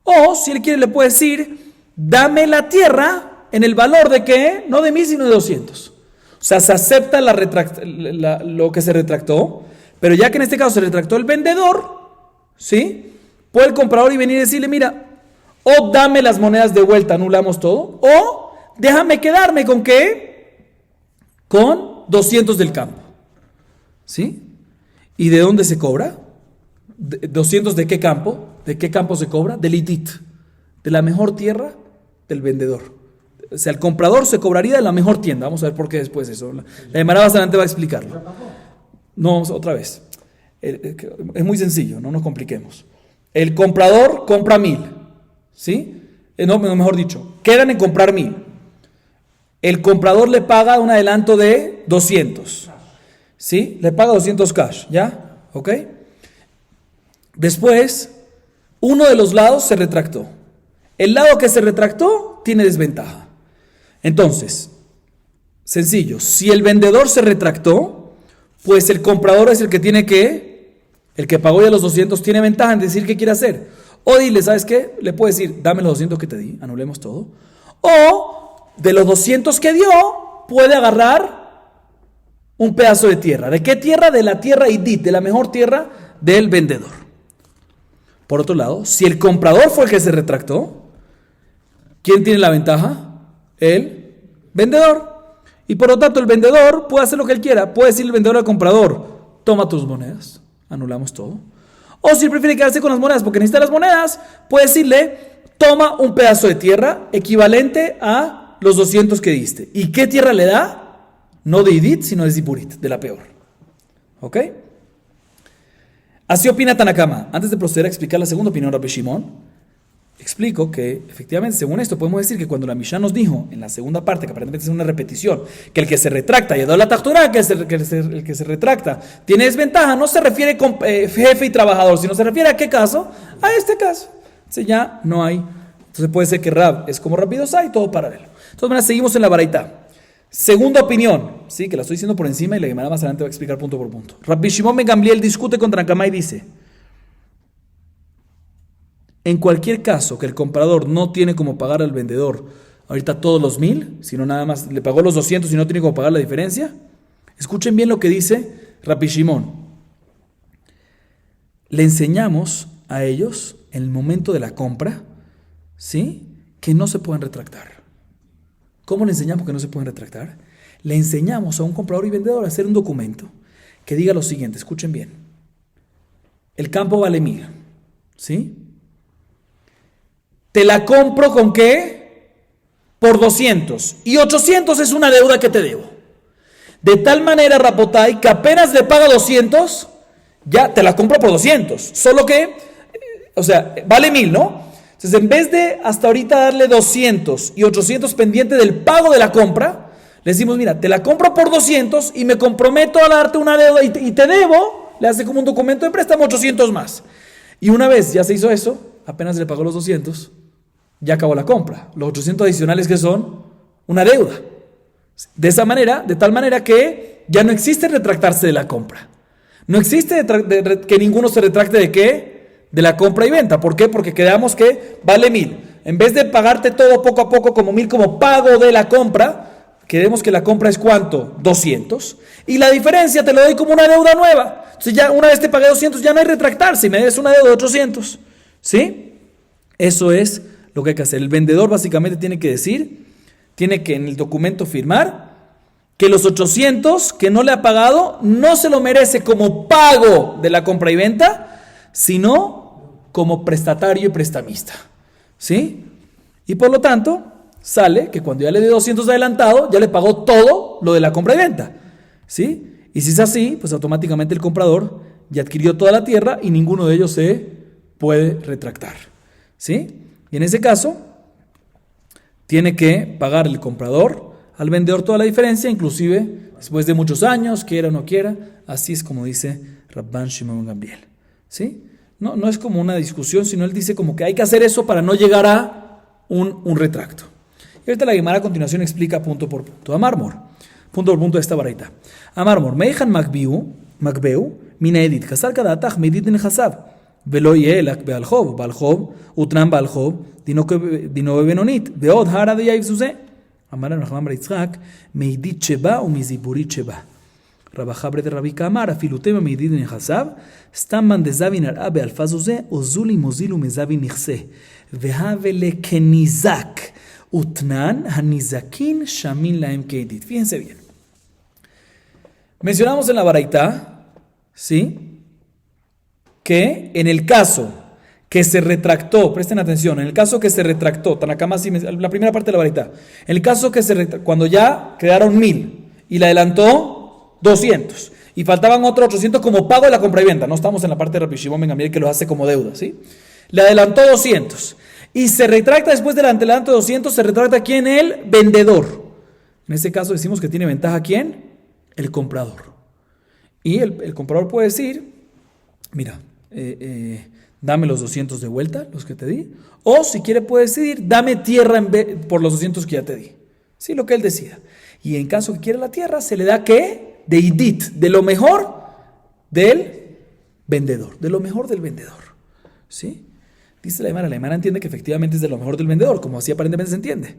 o si él quiere le puede decir: dame la tierra en el valor de ¿qué? No de 1,000 sino de 200. O sea, se acepta lo que se retractó, pero ya que en este caso se retractó el vendedor, ¿sí? Puede el comprador y venir y decirle: mira, o dame las monedas de vuelta, anulamos todo, o déjame quedarme con ¿qué? Con 200 del campo. ¿Sí? ¿Y de dónde se cobra? ¿200 de qué campo? ¿De qué campo se cobra? Del Idit, de la mejor tierra del vendedor. O sea, el comprador se cobraría de la mejor tienda. Vamos a ver por qué después eso. La Gemara más adelante va a explicarlo. No, otra vez. Es muy sencillo, no nos compliquemos. El comprador compra 1,000. ¿Sí? No, mejor dicho, quedan en comprar 1,000. El comprador le paga un adelanto de 200. ¿Sí? Le paga 200 cash, ¿ya? ¿Ok? Después, uno de los lados se retractó. El lado que se retractó tiene desventaja. Entonces, sencillo, si el vendedor se retractó, pues el comprador es el que tiene que, el que pagó ya los 200, tiene ventaja en decir qué quiere hacer. O dile, ¿sabes qué? Le puede decir: dame los 200 que te di, anulemos todo. O de los 200 que dio, puede agarrar un pedazo de tierra. ¿De qué tierra? De la tierra Idit, de la mejor tierra del vendedor. Por otro lado, si el comprador fue el que se retractó, ¿quién tiene la ventaja? El vendedor. Y por lo tanto, el vendedor puede hacer lo que él quiera. Puede decirle el vendedor al comprador: toma tus monedas, anulamos todo. O si prefiere quedarse con las monedas porque necesita las monedas, puede decirle: toma un pedazo de tierra equivalente a los 200 que diste. ¿Y qué tierra le da? No de Idit, sino de Ziburit, de la peor. ¿Ok? Así opina Tanakama. Antes de proceder a explicar la segunda opinión de Rabbi Shimon, explico que efectivamente, según esto, podemos decir que cuando la Mishnah nos dijo en la segunda parte, que aparentemente es una repetición, que el que se retracta, y a la Tachtorá, que el que se retracta tiene desventaja, no se refiere con jefe y trabajador, sino se refiere ¿a qué caso? A este caso. Entonces ya no hay. Entonces puede ser que Rab es como Rabbi Dosai, todo paralelo. Entonces, seguimos en la baraita. Segunda opinión, sí, que la estoy diciendo por encima y la Gemara más adelante va a explicar punto por punto. Rabbi Shimon ben Gamliel discute con Tanakama y dice: en cualquier caso que el comprador no tiene como pagar al vendedor ahorita todos los 1,000, sino nada más le pagó los 200 y no tiene como pagar la diferencia, escuchen bien lo que dice Rabbi Shimon. Le enseñamos a ellos en el momento de la compra, ¿sí?, que no se pueden retractar. ¿Cómo le enseñamos que no se pueden retractar? Le enseñamos a un comprador y vendedor a hacer un documento que diga lo siguiente, escuchen bien. El campo vale 1,000, ¿sí? Te la compro ¿con qué? Por 200. Y 800 es una deuda que te debo. De tal manera, Rabotai, que apenas le paga 200, ya te la compro por 200. Solo que, o sea, vale 1,000, ¿no? Entonces, en vez de hasta ahorita darle 200 y 800 pendiente del pago de la compra, le decimos: mira, te la compro por 200 y me comprometo a darte una deuda y te debo, le hace como un documento de préstamo 800 más. Y una vez ya se hizo eso, apenas le pagó los 200, ya acabó la compra. Los 800 adicionales que son una deuda. De esa manera, de tal manera que ya no existe retractarse de la compra. No existe que ninguno se retracte de qué? de la compra y venta. ¿Por qué? Porque quedamos que vale 1,000. En vez de pagarte todo poco a poco como 1,000 como pago de la compra, queremos que la compra es ¿cuánto? 200. Y la diferencia te lo doy como una deuda nueva. Entonces ya una vez te pagué 200, ya no hay retractarse y me debes una deuda de 800. ¿Sí? Eso es lo que hay que hacer. El vendedor básicamente tiene que decir, tiene que en el documento firmar que los 800 que no le ha pagado no se lo merece como pago de la compra y venta, sino como prestatario y prestamista. ¿Sí? Y por lo tanto, sale que cuando ya le dio 200 adelantado, ya le pagó todo lo de la compra y venta. ¿Sí? Y si es así, pues automáticamente el comprador ya adquirió toda la tierra y ninguno de ellos se puede retractar. ¿Sí? Y en ese caso, tiene que pagar el comprador al vendedor toda la diferencia, inclusive después de muchos años, quiera o no quiera. Así es como dice Rabban Shimon Gamliel. ¿Sí? No es como una discusión, sino él dice como que hay que hacer eso para no llegar a un retracto. Y ahorita la Gemara a continuación explica punto por punto. A Mármor, punto por punto de esta baraita. A Mármor, Meijan Makbeu, Mina Edit, Kasar Kadatach, Medit Nehasab, Velo Yelak Bealhov, Balhov, Utran Balhov, Dino Benonit, Beod Hara de Yaib Suze, Amar Nachman Bar Yitzhak, Meidit Sheba o Miziburit Sheba. Rabajabre de Rabbi Kamar, Afilutema Meidit Nehasab, Stamman de Zavin Arabe Alfazuze, Ozuli Mozilu Mezavin Nihse, Vehavele Kenizak, Utnan, Hanizakin, Shamin Laem Keidit. Fíjense bien. Mencionamos en la baraita, ¿sí? Que en el caso que se retractó, presten atención, en el caso que se retractó, Tanakama, la primera parte de la baraita, en el caso que se retractó, cuando ya quedaron 1,000 y le adelantó 200 y faltaban otros 800 como pago de la compra y venta, no estamos en la parte de Rabbi Shimon Ben Gamliel que lo hace como deuda, ¿sí? Le adelantó 200 y se retracta después del adelanto de 200, se retracta ¿quién? El vendedor. En ese caso decimos que tiene ventaja ¿quién? El comprador. Y el comprador puede decir, mira, dame los 200 de vuelta, los que te di, o si quiere puede decidir, dame tierra por los 200 que ya te di. Sí, lo que él decida. Y en caso que quiera la tierra, se le da ¿qué? De idit, de lo mejor del vendedor, de lo mejor del vendedor. ¿Sí? Dice la Alemana entiende que efectivamente es de lo mejor del vendedor, como así aparentemente se entiende,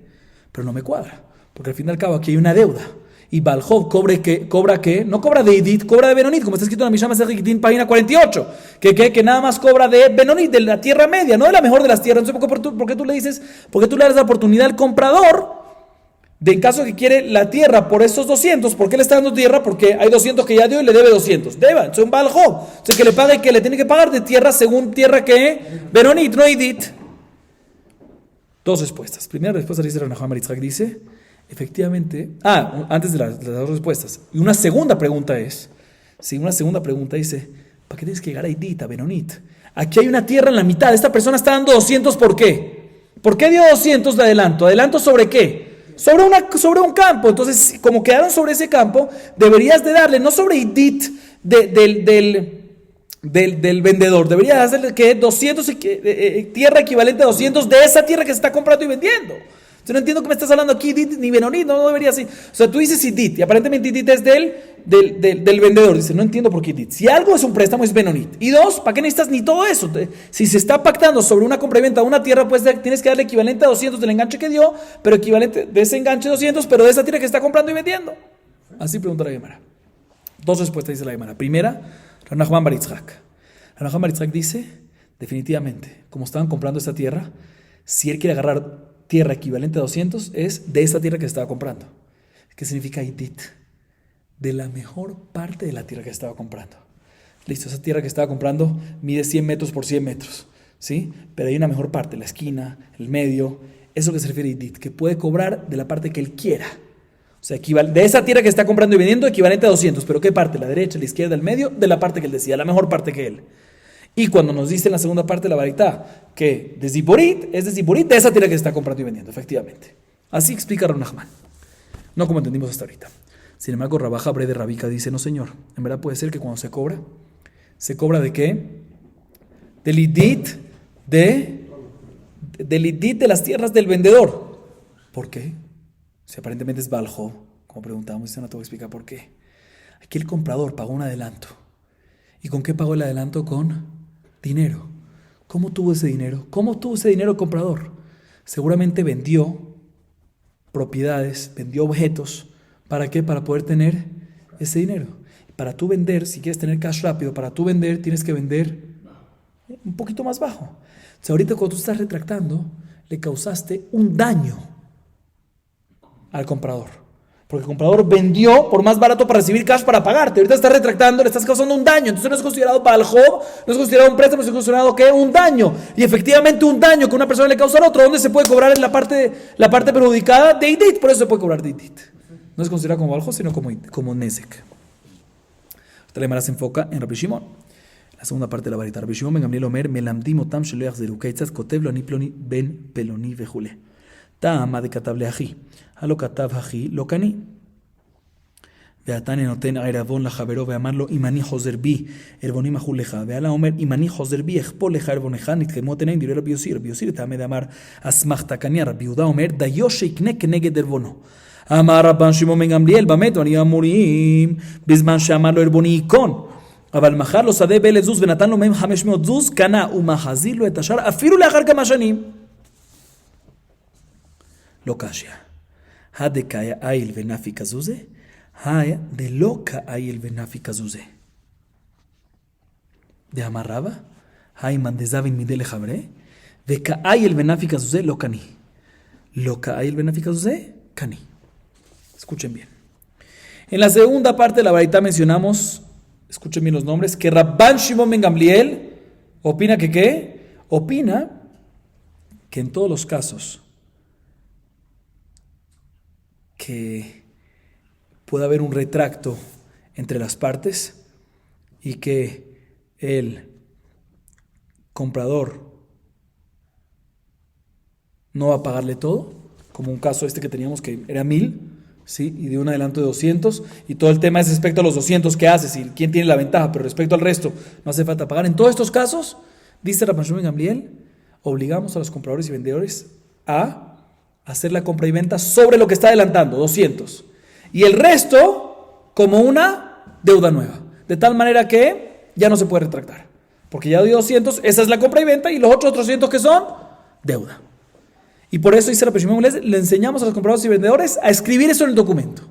pero no me cuadra, porque al fin y al cabo aquí hay una deuda. Y Balhov cobra ¿qué? No cobra de Idit, cobra de Benonit, como está escrito en la Mishnah Masechet Gitin, página 48. Que nada más cobra de Benonit, de la tierra media, no de la mejor de las tierras. Entonces, ¿por qué tú le dices, por qué tú le das la oportunidad al comprador de en caso que quiere la tierra por esos 200? ¿Por qué le está dando tierra? Porque hay 200 que ya dio y le debe 200. Deba, entonces un Balhov. Entonces que le pague, que le tiene que pagar de tierra según tierra que Benonit, no Idit. Dos respuestas. Primera respuesta dice Ranahuam Maritzhak, dice... Efectivamente, antes de las dos respuestas. Y una segunda pregunta es, dice, ¿para qué tienes que llegar a Idit, a Benonit? Aquí hay una tierra en la mitad, esta persona está dando 200, ¿por qué? ¿Por qué dio 200 de adelanto? ¿Adelanto sobre qué? Sobre un campo. Entonces, como quedaron sobre ese campo, deberías de darle, no sobre Idit del vendedor, deberías darle que 200, tierra equivalente a 200 de esa tierra que se está comprando y vendiendo. Yo no entiendo que me estás hablando aquí, Idit ni Benonit, no debería ser. O sea, tú dices Idit, y aparentemente Idit es del vendedor. Dice, no entiendo por qué Idit. Si algo es un préstamo, es Benonit. Y dos, ¿para qué necesitas ni todo eso? Si se está pactando sobre una compra y venta de una tierra, pues tienes que darle equivalente a 200 del enganche que dio, pero equivalente de ese enganche 200, pero de esa tierra que está comprando y vendiendo. Así pregunta la Gemara. Dos respuestas dice la Gemara. Primera, Ranahuam Bar Yitzhak. Ranahuam Bar Yitzhak dice, definitivamente, como estaban comprando esta tierra, si él quiere agarrar tierra equivalente a 200 es de esa tierra que estaba comprando. ¿Qué significa Idit? De la mejor parte de la tierra que estaba comprando. Listo, esa tierra que estaba comprando mide 100 metros por 100 metros, ¿sí? Pero hay una mejor parte, la esquina, el medio, eso que se refiere a Idit, que puede cobrar de la parte que él quiera. O sea, de esa tierra que está comprando y vendiendo, equivalente a 200. ¿Pero qué parte? ¿La derecha, la izquierda, el medio? De la parte que él decía, la mejor parte que él. Y cuando nos dice en la segunda parte de la baraita que de Ziborit, es de Ziborit, de esa tierra que se está comprando y vendiendo, efectivamente. Así explica Rav Nachman. No como entendimos hasta ahorita. Sin embargo, Rabaja Bre de Rabika dice, no señor, en verdad puede ser que cuando se cobra ¿de qué? Del idit de las tierras del vendedor. ¿Por qué? Si aparentemente es Baljo, como preguntamos, no te voy a explicar por qué. Aquí el comprador pagó un adelanto. ¿Y con qué pagó el adelanto? Con dinero. ¿Cómo tuvo ese dinero? ¿Cómo tuvo ese dinero el comprador? Seguramente vendió propiedades, vendió objetos. ¿Para qué? Para poder tener ese dinero. Para tú vender, si quieres tener cash rápido, para tú vender tienes que vender un poquito más bajo. Entonces ahorita cuando tú estás retractando, le causaste un daño al comprador. Porque el comprador vendió por más barato para recibir cash para pagarte. Ahorita estás retractando, le estás causando un daño. Entonces no es considerado para el job, no es considerado un préstamo, es considerado ¿qué? Un daño. Y efectivamente un daño que una persona le causa al otro, ¿dónde se puede cobrar en la parte perjudicada? De idit, por eso se puede cobrar de idit. No es considerado como aljo, sino como nezek. Esta lemara se enfoca en Rabbi Shimon. La segunda parte de la varita. Rabbi Shimon ben Gamliel omer, melamdim otam shelo yachzeru, keitzad kotev lo ani ploni ben peloni vejule. Ta'ama de כתב לאחי, הלא כתב אחי לא קני. והתנא נותן עירבון לחברו ואמר לו אם אני חוזר בי ערבוני מחו לך, והלאה אומר אם אני חוזר בי אכפול לך ערבונך, נתקיימו התנאים דברי רבי יוסי. רבי יוסי לטעמי דאמר אסמכתא קניא, רבי יהודה אומר דיו שיקנה כנגד ערבונו. אמר רבן שמעון בן גמליאל במה דברים אמורים? בזמן שאמר לו ערבוני ייכון, אבל מכר לו שדה ב1,000 זוז ונתן לו מהם 500 זוז, קנה ומחזיר לו את השאר אפילו לאחר כמה שנים. לא קשיא. הדקאי איל ונפי כזוזה, דלא כאיל ונפי כזוזה. דאמר רבא, היימן דזבין מידי לחברי, וכאיל ונפי כזוזה לא קני. לא כאיל ונפי כזוזה, קני. Escuchen bien. En la segunda parte de la baraita mencionamos, escuchen bien los nombres, que Rabban Shimon ben Gamliel opina que ¿qué? Opina que en todos los casos que pueda haber un retracto entre las partes y que el comprador no va a pagarle todo, como un caso este que teníamos que era 1,000, ¿sí? Y de un adelanto de 200, y todo el tema es respecto a los 200 que haces y quién tiene la ventaja, pero respecto al resto no hace falta pagar. En todos estos casos, dice Rabban Shimon ben Gamliel, obligamos a los compradores y vendedores a hacer la compra y venta sobre lo que está adelantando, 200. Y el resto como una deuda nueva. De tal manera que ya no se puede retractar. Porque ya dio 200, esa es la compra y venta, y los otros 300 que son deuda. Y por eso dice la Rabban Shimon, le enseñamos a los compradores y vendedores a escribir eso en el documento.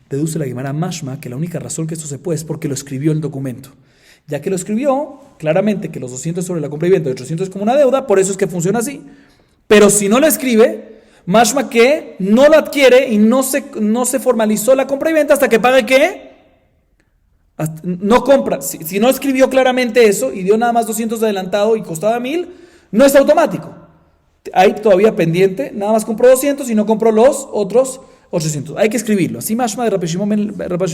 Deduce la Gemara Mashma que la única razón que esto se puede es porque lo escribió en el documento. Ya que lo escribió, claramente que los 200 sobre la compra y venta y 800 es como una deuda, por eso es que funciona así. Pero si no lo escribe, mashma que no lo adquiere y no se formalizó la compra y venta hasta que pague ¿qué? No compra. Si no escribió claramente eso y dio nada más 200 de adelantado y costaba 1,000, no es automático. Hay todavía pendiente, nada más compró 200 y no compró los otros 800. Hay que escribirlo. Así mashma de Rabban Shimon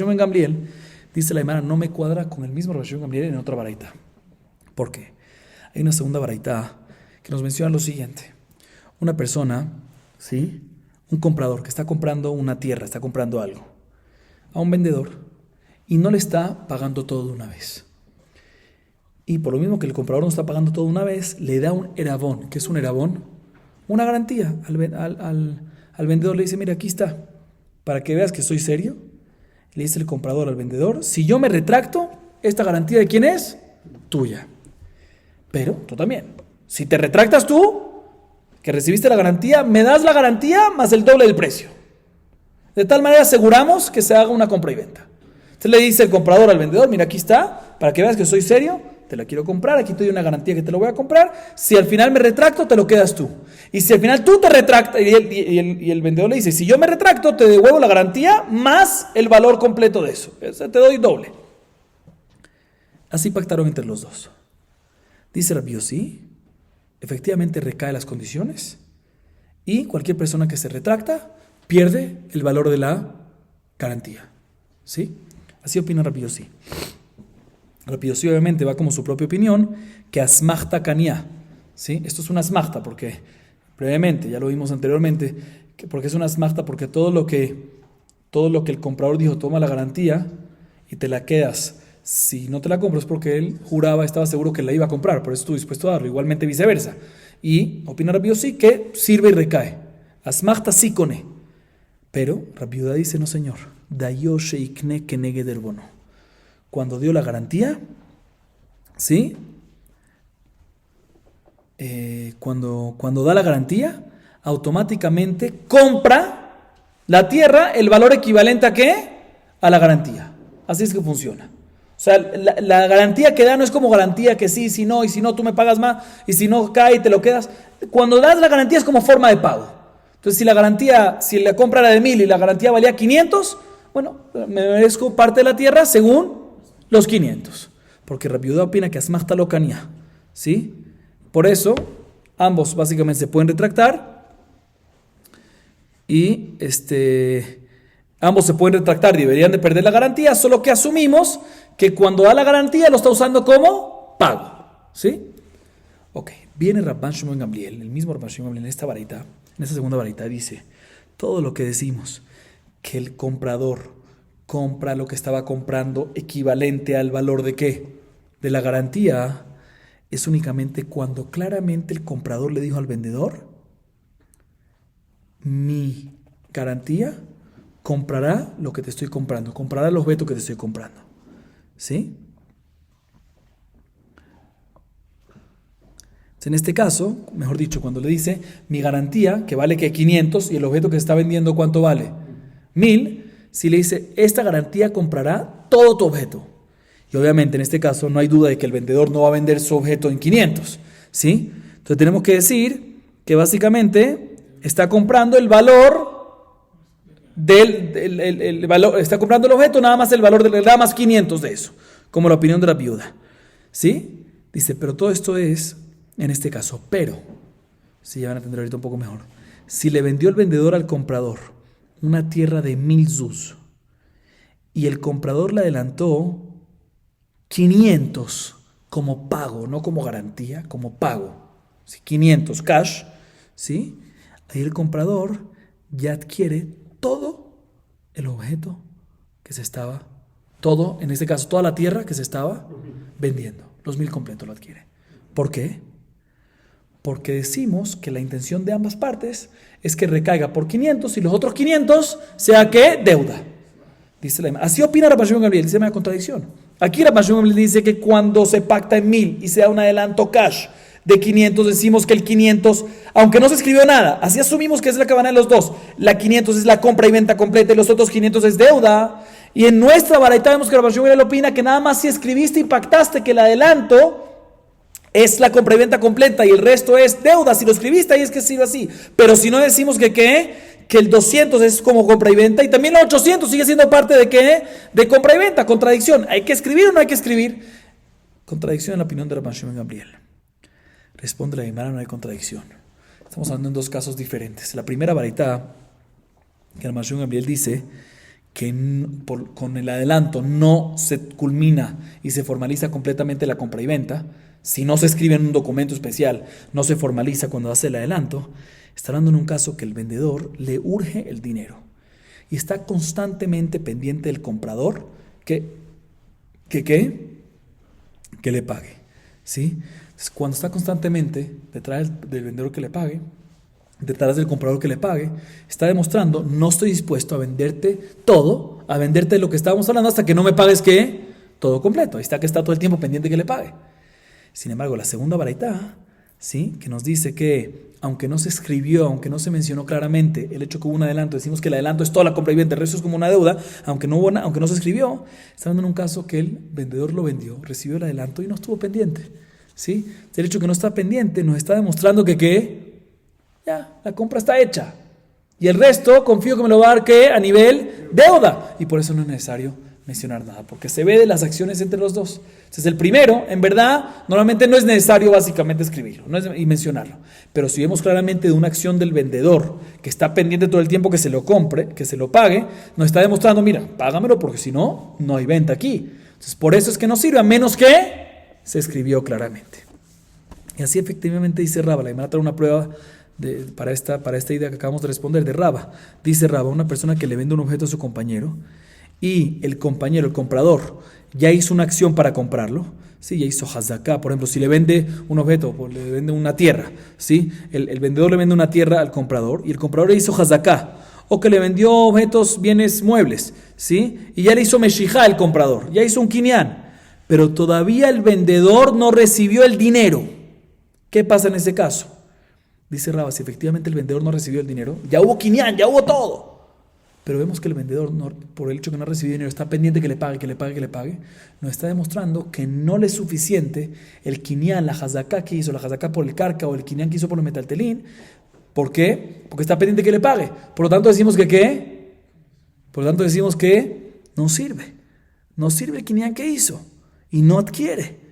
ben Gamliel. Dice la Gemara, no me cuadra con el mismo Rabban Shimon ben Gamliel en otra baraita. ¿Por qué? Hay una segunda baraita que nos menciona lo siguiente. Una persona, ¿sí? Un comprador que está comprando una tierra, está comprando algo a un vendedor y no le está pagando todo de una vez. Y por lo mismo que el comprador no está pagando todo de una vez, le da un erabón. ¿Qué es un erabón? Una garantía. Al vendedor le dice, mira, aquí está, para que veas que soy serio. Le dice el comprador al vendedor, si yo me retracto, ¿esta garantía de quién es? Tuya. Pero tú también. Si te retractas tú, que recibiste la garantía, me das la garantía más el doble del precio. De tal manera aseguramos que se haga una compra y venta. Entonces le dice el comprador al vendedor, mira, aquí está, para que veas que soy serio, te la quiero comprar, aquí te doy una garantía que te lo voy a comprar, si al final me retracto, te lo quedas tú. Y si al final tú te retractas, y el vendedor le dice, si yo me retracto, te devuelvo la garantía más el valor completo de eso. O sea, te doy doble. Así pactaron entre los dos. Dice Rabbi Yossi, efectivamente recae las condiciones y cualquier persona que se retracta pierde el valor de la garantía. ¿Sí? Así opina Rabbi Yossi. Rabbi Yossi obviamente va como su propia opinión, que asmachta kania. ¿Sí? Esto es una asmachta porque, brevemente, ya lo vimos anteriormente, porque es una asmachta porque todo lo que el comprador dijo, toma la garantía y te la quedas. Si no te la compras porque él juraba, estaba seguro que la iba a comprar, por eso estuvo dispuesto a darlo, igualmente viceversa. Y opina Rabbi Yossi que sirve y recae. Asmachta sí cone. Pero Rabbi Yehuda dice, no señor, dayo sheikne keneged erbono. Cuando dio la garantía, ¿sí? cuando da la garantía, automáticamente compra la tierra el valor equivalente ¿a qué? A la garantía. Así es que funciona. O sea, la garantía que da no es como garantía que sí, si no, y si no tú me pagas más, y si no cae te lo quedas. Cuando das la garantía es como forma de pago. Entonces si la compra era de 1000 y la garantía valía 500, bueno, me merezco parte de la tierra según los 500. Porque Rabbi Yehuda opina que asmachta lo canía, ¿sí? Por eso, ambos básicamente se pueden retractar y ambos se pueden retractar y deberían de perder la garantía, solo que asumimos que cuando da la garantía lo está usando como pago, ¿sí? Ok, viene Rabban Shimon Gamliel, el mismo Rabban Shimon Gamliel en esta varita, en esta segunda varita, dice, todo lo que decimos, que el comprador compra lo que estaba comprando equivalente al valor de ¿qué? De la garantía, es únicamente cuando claramente el comprador le dijo al vendedor, mi garantía comprará lo que te estoy comprando, comprará los objetos que te estoy comprando, ¿sí? En este caso, mejor dicho, cuando le dice mi garantía, que vale que 500 y el objeto que se está vendiendo, ¿cuánto vale? 1000, si le dice esta garantía comprará todo tu objeto. Y obviamente en este caso no hay duda de que el vendedor no va a vender su objeto en 500, ¿sí? Entonces tenemos que decir que básicamente está comprando el valor el valor, está comprando el objeto, nada más el valor nada más 500 de eso, como la opinión de la viuda, ¿sí? Dice, pero todo esto es en este caso, pero, si ya van a entender ahorita un poco mejor, si le vendió el vendedor al comprador una tierra de 1000 zuz y el comprador le adelantó 500 como pago, no como garantía, como pago, ¿sí? 500 cash, ¿sí? Ahí el comprador ya adquiere todo el objeto que se estaba, todo, en este caso toda la tierra que se estaba vendiendo, los 1000 completos lo adquiere. ¿Por qué? Porque decimos que la intención de ambas partes es que recaiga por 500 y los otros 500 sea ¿qué? Deuda. Dice así opina Rabban Shimon Gamliel, dice una contradicción. Aquí Rabban Shimon Gamliel dice que cuando se pacta en 1000 y se da un adelanto cash de 500, decimos que el 500, aunque no se escribió nada, así asumimos que es la cabana de los dos. La 500 es la compra y venta completa y los otros 500 es deuda. Y en nuestra baraita vemos que Rabban Shimon Gamliel opina que nada más si escribiste y pactaste que el adelanto es la compra y venta completa y el resto es deuda. Si lo escribiste ahí es que sirve así. Pero si no decimos que el 200 es como compra y venta y también el 800 sigue siendo parte de ¿qué? De compra y venta. Contradicción. ¿Hay que escribir o no hay que escribir? Contradicción en la opinión de Rabban Shimon Gamliel. Responde la Gemara, no hay contradicción. Estamos hablando en dos casos diferentes. La primera varita que Rabban Shimon Gamliel dice que con el adelanto no se culmina y se formaliza completamente la compra y venta. Si no se escribe en un documento especial, no se formaliza cuando hace el adelanto. Está hablando en un caso que el vendedor le urge el dinero y está constantemente pendiente del comprador que le pague, ¿sí? Entonces, cuando está constantemente detrás del vendedor que le pague, detrás del comprador que le pague, está demostrando, no estoy dispuesto a venderte todo, a venderte lo que estábamos hablando hasta que no me pagues ¿qué? Todo completo. Ahí está que está todo el tiempo pendiente que le pague. Sin embargo, la segunda baraita, ¿sí? Que nos dice que aunque no se escribió, aunque no se mencionó claramente el hecho que hubo un adelanto, decimos que el adelanto es toda la compra y venta, el resto es como una deuda, aunque no se escribió, está dando en un caso que el vendedor lo vendió, recibió el adelanto y no estuvo pendiente, ¿sí? El hecho que no está pendiente nos está demostrando que ya, la compra está hecha y el resto confío que me lo va a dar a nivel deuda y por eso no es necesario mencionar nada, porque se ve de las acciones entre los dos. Entonces el primero, en verdad, normalmente no es necesario básicamente escribirlo y mencionarlo, pero si vemos claramente de una acción del vendedor que está pendiente todo el tiempo que se lo compre, que se lo pague, nos está demostrando, mira, págamelo porque si no, no hay venta aquí. Entonces por eso es que no sirve, a menos que se escribió claramente. Y así efectivamente dice Raba, la Gemara trae una prueba para esta idea que acabamos de responder de Raba. Dice Raba, una persona que le vende un objeto a su compañero y el compañero, el comprador, ya hizo una acción para comprarlo, ¿sí? Ya hizo hazaká, por ejemplo, si le vende un objeto, le vende una tierra, ¿sí? El vendedor le vende una tierra al comprador y el comprador le hizo hazaká, o que le vendió objetos, bienes muebles, ¿sí? Y ya le hizo meshijá el comprador, ya hizo un kinyan, pero todavía el vendedor no recibió el dinero. ¿Qué pasa en ese caso? Dice Raba, si efectivamente el vendedor no recibió el dinero, ya hubo quinián, ya hubo todo. Pero vemos que el vendedor, por el hecho que no ha recibido dinero, está pendiente que le pague, nos está demostrando que no le es suficiente el quinián, la hazaká que hizo, la hazaká por el carca o el quinián que hizo por el metaltelín. ¿Por qué? Porque está pendiente que le pague. Por lo tanto decimos que ¿qué? Por lo tanto decimos que no sirve. No sirve el quinián que hizo y no adquiere.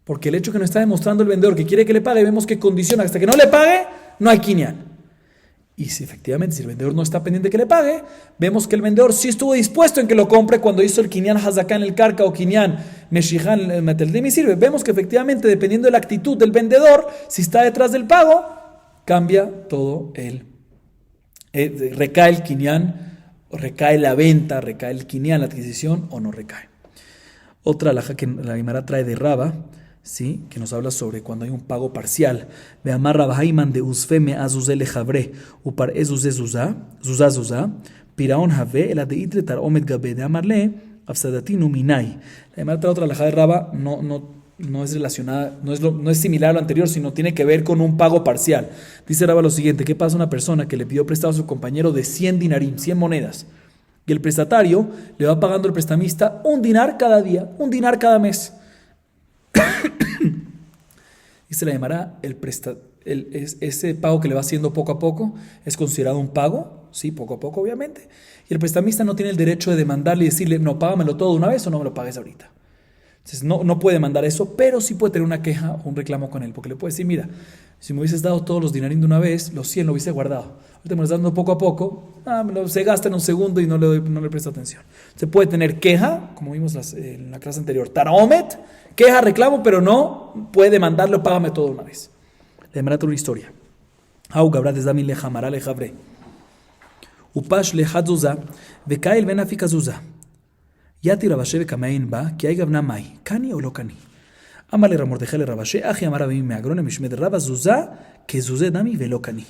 Porque el hecho que nos está demostrando el vendedor que quiere que le pague, vemos que condiciona. Hasta que no le pague, no hay quinián. Y si efectivamente, si el vendedor no está pendiente que le pague, vemos que el vendedor sí estuvo dispuesto en que lo compre cuando hizo el quinián hazaká en el carca o quinián meshiján en el metaltelín y sirve. Vemos que efectivamente, dependiendo de la actitud del vendedor, si está detrás del pago, cambia todo recae el quinián, recae la venta, recae el quinián, la adquisición o no recae. Otra alhaja que la Guimara trae de Raba, ¿sí? Que nos habla sobre cuando hay un pago parcial. Ve amar Rabahaiman de usfeme azuzele jabre upar ezuze zuzá piraon have el adeitre tar omet gabe de amarle afsadatinu minai. La Guimara trae otra alhaja de Raba, no es relacionada, no es similar a lo anterior, sino tiene que ver con un pago parcial. Dice Raba lo siguiente: ¿qué pasa a una persona que le pidió prestado a su compañero de 100 dinarim, 100 monedas? Y el prestatario le va pagando al prestamista un dinar cada día, un dinar cada mes. Y se le llamará ese pago que le va haciendo poco a poco es considerado un pago, sí, poco a poco obviamente. Y el prestamista no tiene el derecho de demandarle y decirle, no, págamelo todo de una vez o no me lo pagues ahorita. Entonces no puede demandar eso, pero sí puede tener una queja o un reclamo con él, porque le puede decir, mira, si me hubieses dado todos los dinarín de una vez, los 100 lo hubiese guardado. Ahorita me lo estás dando poco a poco, se gasta en un segundo y no le presto atención. Se puede tener queja, como vimos en la clase anterior, taraomet, queja, reclamo, pero no puede demandarlo, págame todo de una vez. Le demará una historia. Au gabra desdami le jamará le jabre. Upash le hadzuza, vekael benafika zuza. Yati rabashe vekamain ba, ki hay gabna mai, kani o lo kani. Amale ramordejale rabashe, aji amara bimi me agrone mishmed raba zuza, que zuze dami velo kani.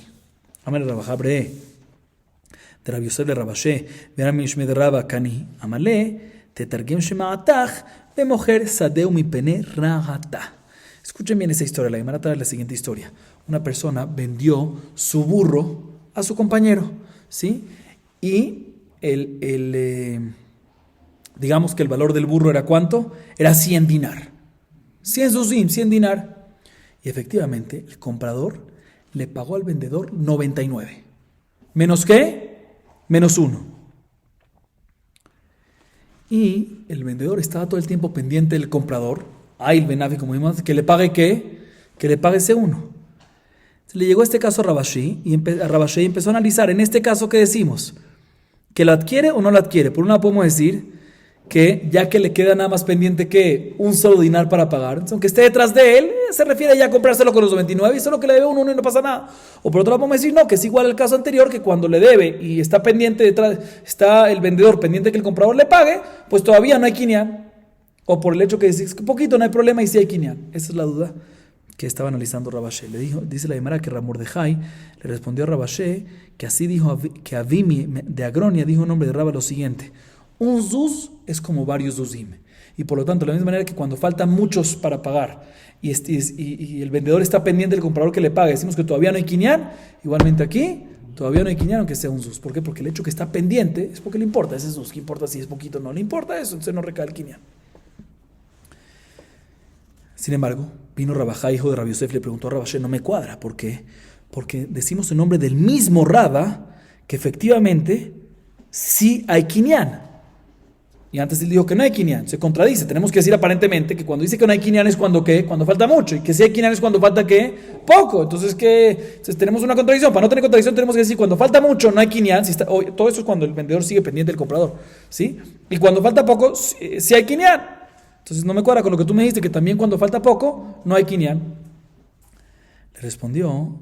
Amale rabajabre. De Rabbi Yosef le rabashe, verá mishmed raba kani. Amale, te targem shemaataj, de mujer sadeu mi pene ragata. Escuchen bien esa historia. La Guimara trae la siguiente historia. Una persona vendió su burro a su compañero, ¿sí? Y digamos que el valor del burro era ¿cuánto? Era 100 dinar. 100 zuzim, 100 dinar. Y efectivamente, el comprador le pagó al vendedor 99. ¿Menos qué? Menos 1. Y el vendedor estaba todo el tiempo pendiente del comprador, el benafi, como dijimos, que le pague ¿qué? Que le pague ese 1. Se le llegó este caso a Rabashi y empezó a analizar, en este caso, ¿qué decimos? ¿Que lo adquiere o no lo adquiere? Por un lado podemos decir que ya que le queda nada más pendiente que un solo dinar para pagar, entonces, aunque esté detrás de él, se refiere ya a comprárselo con los 99 y solo que le debe uno y no pasa nada. O por otro lado podemos decir, no, que es igual al caso anterior, que cuando le debe y está pendiente detrás, está el vendedor pendiente que el comprador le pague, pues todavía no hay quinián. O por el hecho que es que poquito no hay problema y sí hay quinián. Esa es la duda que estaba analizando Rabashe. Dice la Guimara que Ramordejai le respondió a Rabashe que así dijo, que Avimi de Agronia dijo en nombre de Rabba lo siguiente: un zuz es como varios zuzim. Y por lo tanto, de la misma manera que cuando faltan muchos para pagar y el vendedor está pendiente del comprador que le pague, decimos que todavía no hay quinián, igualmente aquí todavía no hay quinián aunque sea un zuz. ¿Por qué? Porque el hecho que está pendiente es porque le importa ese zuz. ¿Qué importa si es poquito? No le importa eso, entonces no recae el quinián. Sin embargo, vino Rabajá, hijo de Rabbi Yosef, le preguntó a Rabashe, no me cuadra. ¿Por qué? Porque decimos en nombre del mismo Raba que efectivamente sí hay quinián. Y antes él dijo que no hay quinián. Se contradice. Tenemos que decir aparentemente que cuando dice que no hay quinián es cuando ¿qué? Cuando falta mucho. Y que si hay quinián es cuando falta ¿qué? Poco. Entonces tenemos una contradicción. Para no tener contradicción tenemos que decir cuando falta mucho no hay quinián. Todo eso es cuando el vendedor sigue pendiente del comprador, ¿sí? Y cuando falta poco sí hay quinián. Entonces no me cuadra con lo que tú me dijiste, que también cuando falta poco, no hay quinián. Le respondió,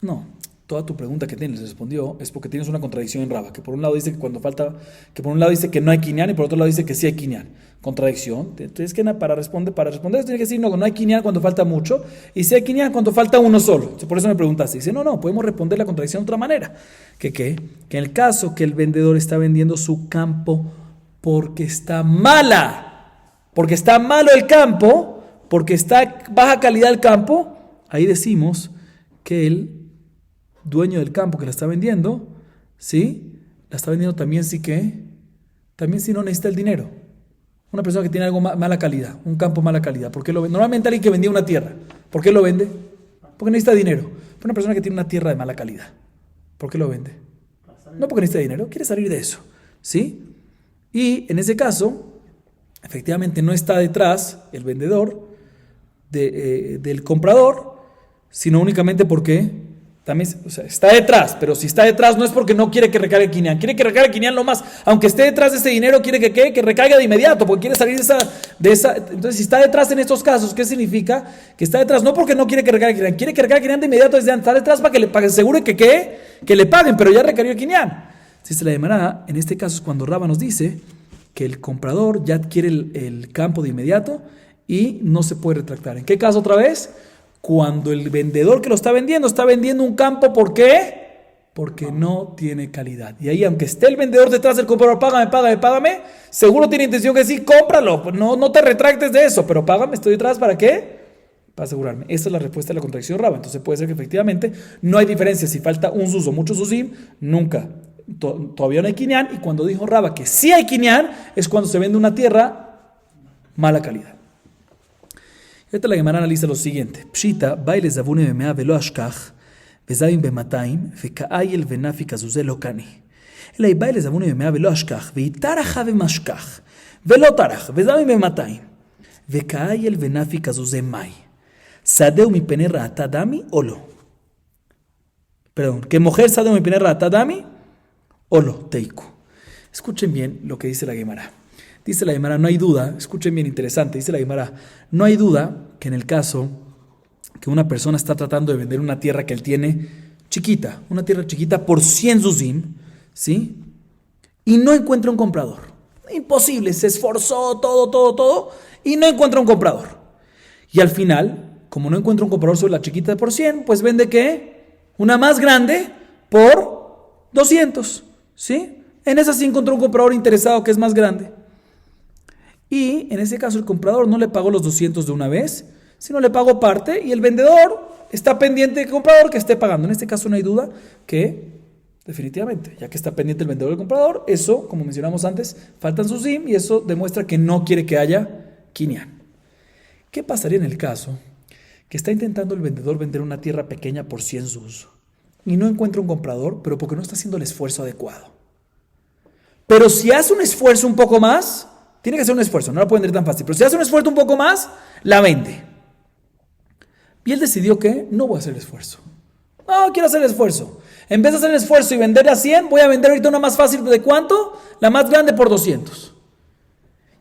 no, toda tu pregunta que tienes, le respondió, es porque tienes una contradicción en Raba, que por un lado dice que por un lado dice que no hay quinián y por otro lado dice que sí hay quinián. Contradicción. Entonces, para responder eso tienes que decir, no hay quinián cuando falta mucho, y sí hay quinián cuando falta uno solo. Por eso me preguntaste. Dice, no, podemos responder la contradicción de otra manera. Que en el caso que el vendedor está vendiendo su campo porque está malo el campo, porque está baja calidad el campo, ahí decimos que el dueño del campo que la está vendiendo, ¿sí? La está vendiendo también también si no necesita el dinero. Una persona que tiene algo mala calidad, un campo mala calidad, ¿por qué lo vende? Normalmente alguien que vendía una tierra, ¿por qué lo vende? Porque necesita dinero. Pero una persona que tiene una tierra de mala calidad, ¿por qué lo vende? No porque necesita dinero, quiere salir de eso, ¿sí? Y en ese caso, efectivamente no está detrás el vendedor del comprador, sino únicamente porque también, o sea, está detrás, pero si está detrás no es porque no quiere que recargue el quinián, quiere que recargue el quinián lo más, aunque esté detrás de ese dinero, quiere que recaiga de inmediato, porque quiere salir de esa. Entonces, si está detrás en estos casos, ¿qué significa? Que está detrás no porque no quiere que recargue el quinián, quiere que recargue el quinián de inmediato desde antes, está detrás para que se asegure que le paguen, pero ya recargó el quinián. Si se la llamará, en este caso es cuando Raba nos dice que el comprador ya adquiere el campo de inmediato y no se puede retractar. ¿En qué caso otra vez? Cuando el vendedor que lo está vendiendo un campo, ¿por qué? Porque no tiene calidad. Y ahí, aunque esté el vendedor detrás del comprador, págame, seguro tiene intención que sí, cómpralo, no te retractes de eso, pero págame, estoy detrás, ¿para qué? Para asegurarme. Esta es la respuesta a la contradicción Raba. Entonces puede ser que efectivamente no hay diferencia si falta un sus o muchos susim, nunca. Todavía no hay quinián, y cuando dijo Raba que sí hay quinián, es cuando se vende una tierra mala calidad. Esta la Gemara analiza lo siguiente. Pshita, baile zavune bemea velo ashkach, vezavim bemataim, vekaayel venafi kazuze lo kani. Elai baile zavune bemea velo ashkach, veitaracha vemashkach, velo tarach, vezavim bemataim, vekaayel venafi kazuze mai. Sadeu mi pene ra'ata dami o lo. Perdón, que mujer sadeu mi pene ra'ata dami o lo teiku. Escuchen bien lo que dice la Gemara. Dice la Gemara, no hay duda, escuchen bien, interesante, dice la Gemara, no hay duda que en el caso que una persona está tratando de vender una tierra que él tiene chiquita, una tierra chiquita por 100 zuzim, ¿sí? Y no encuentra un comprador. Imposible, se esforzó todo, y no encuentra un comprador. Y al final, como no encuentra un comprador sobre la chiquita por 100, pues vende ¿qué? Una más grande por 200, ¿sí? En esa sí encontró un comprador interesado que es más grande. Y en ese caso el comprador no le pagó los 200 de una vez, sino le pagó parte, y el vendedor está pendiente del comprador que esté pagando. En este caso no hay duda que, definitivamente, ya que está pendiente el vendedor del comprador, eso, como mencionamos antes, faltan sus SIM y eso demuestra que no quiere que haya quinián. ¿Qué pasaría en el caso que está intentando el vendedor vender una tierra pequeña por 100 sus y no encuentra un comprador, pero porque no está haciendo el esfuerzo adecuado? Pero si hace un esfuerzo un poco más, tiene que hacer un esfuerzo, no la puede vender tan fácil, pero si hace un esfuerzo un poco más, la vende. Y él decidió que no voy a hacer el esfuerzo. No, quiero hacer el esfuerzo. En vez de hacer el esfuerzo y venderla a 100, voy a vender ahorita una más fácil. ¿De cuánto? La más grande por 200.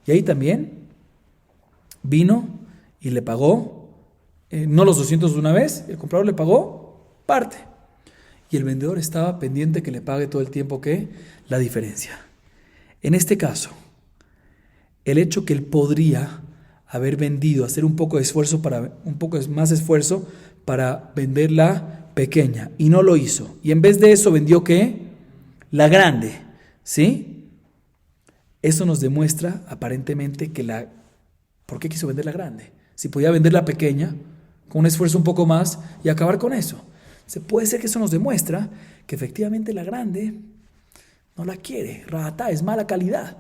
Y ahí también vino y le pagó, no los 200 de una vez, el comprador le pagó parte. Y el vendedor estaba pendiente que le pague todo el tiempo que la diferencia. En este caso, el hecho que él podría haber vendido, hacer un poco más esfuerzo para venderla pequeña, y no lo hizo, y en vez de eso vendió ¿qué? La grande, ¿sí? Eso nos demuestra aparentemente que ¿por qué quiso vender la grande? Si podía vender la pequeña con un esfuerzo un poco más y acabar con eso. Puede ser que eso nos demuestra que efectivamente la grande no la quiere, rata, es mala calidad,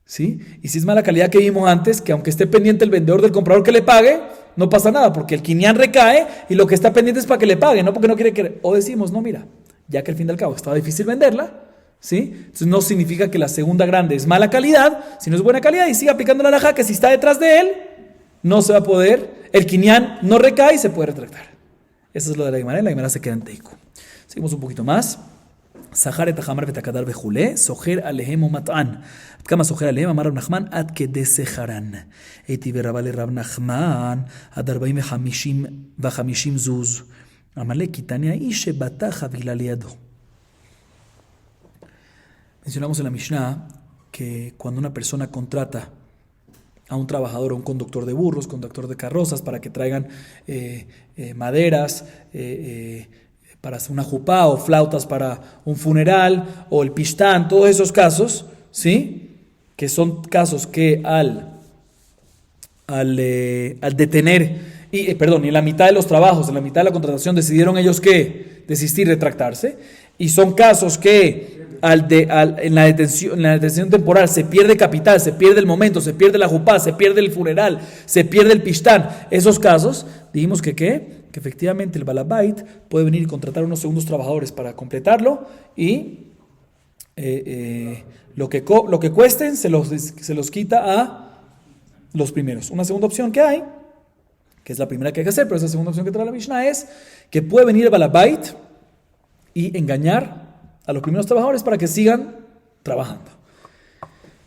¿sí? Y si es mala calidad que vimos antes, que aunque esté pendiente el vendedor del comprador que le pague, no pasa nada, porque el quinián recae y lo que está pendiente es para que le pague, no porque no quiere que... O decimos, no, mira, ya que al fin y al cabo estaba difícil venderla, ¿sí? Entonces no significa que la segunda grande es mala calidad, sino es buena calidad, y sigue aplicando la halajá que si está detrás de él, no se va a poder, el quinián no recae y se puede retractar. Eso es lo de la Gemara se queda en Teiku. Seguimos un poquito más. Sahar et hamar vetakadar bejule, soher alehem o mat'an. Kama soher alehem, amar Rab Nachman, ad kede seharan. Eiti verabale Rab Nachman, ad 40 ו-50 זוז. אמר לי, כי תניא איש שבתה חבילה לידו. Mencionamos en la Mishnah que cuando una persona contrata a un trabajador o un conductor de burros, conductor de carrozas, para que traigan maderas, para hacer una jupá o flautas para un funeral o el pishtán, todos esos casos, ¿sí? Que son casos que al detener y en la mitad de los trabajos, en la mitad de la contratación, decidieron ellos que desistir, retractarse, y son casos que en la detención temporal se pierde capital, se pierde el momento, se pierde la jupá, se pierde el funeral, se pierde el pishtán. Esos casos, dijimos que efectivamente el balabait puede venir y contratar unos segundos trabajadores para completarlo y lo que cuesten se los quita a los primeros. Una segunda opción que hay, que es la primera que hay que hacer, pero esa segunda opción que trae la Mishnah es que puede venir el balabait y engañar a los primeros trabajadores para que sigan trabajando.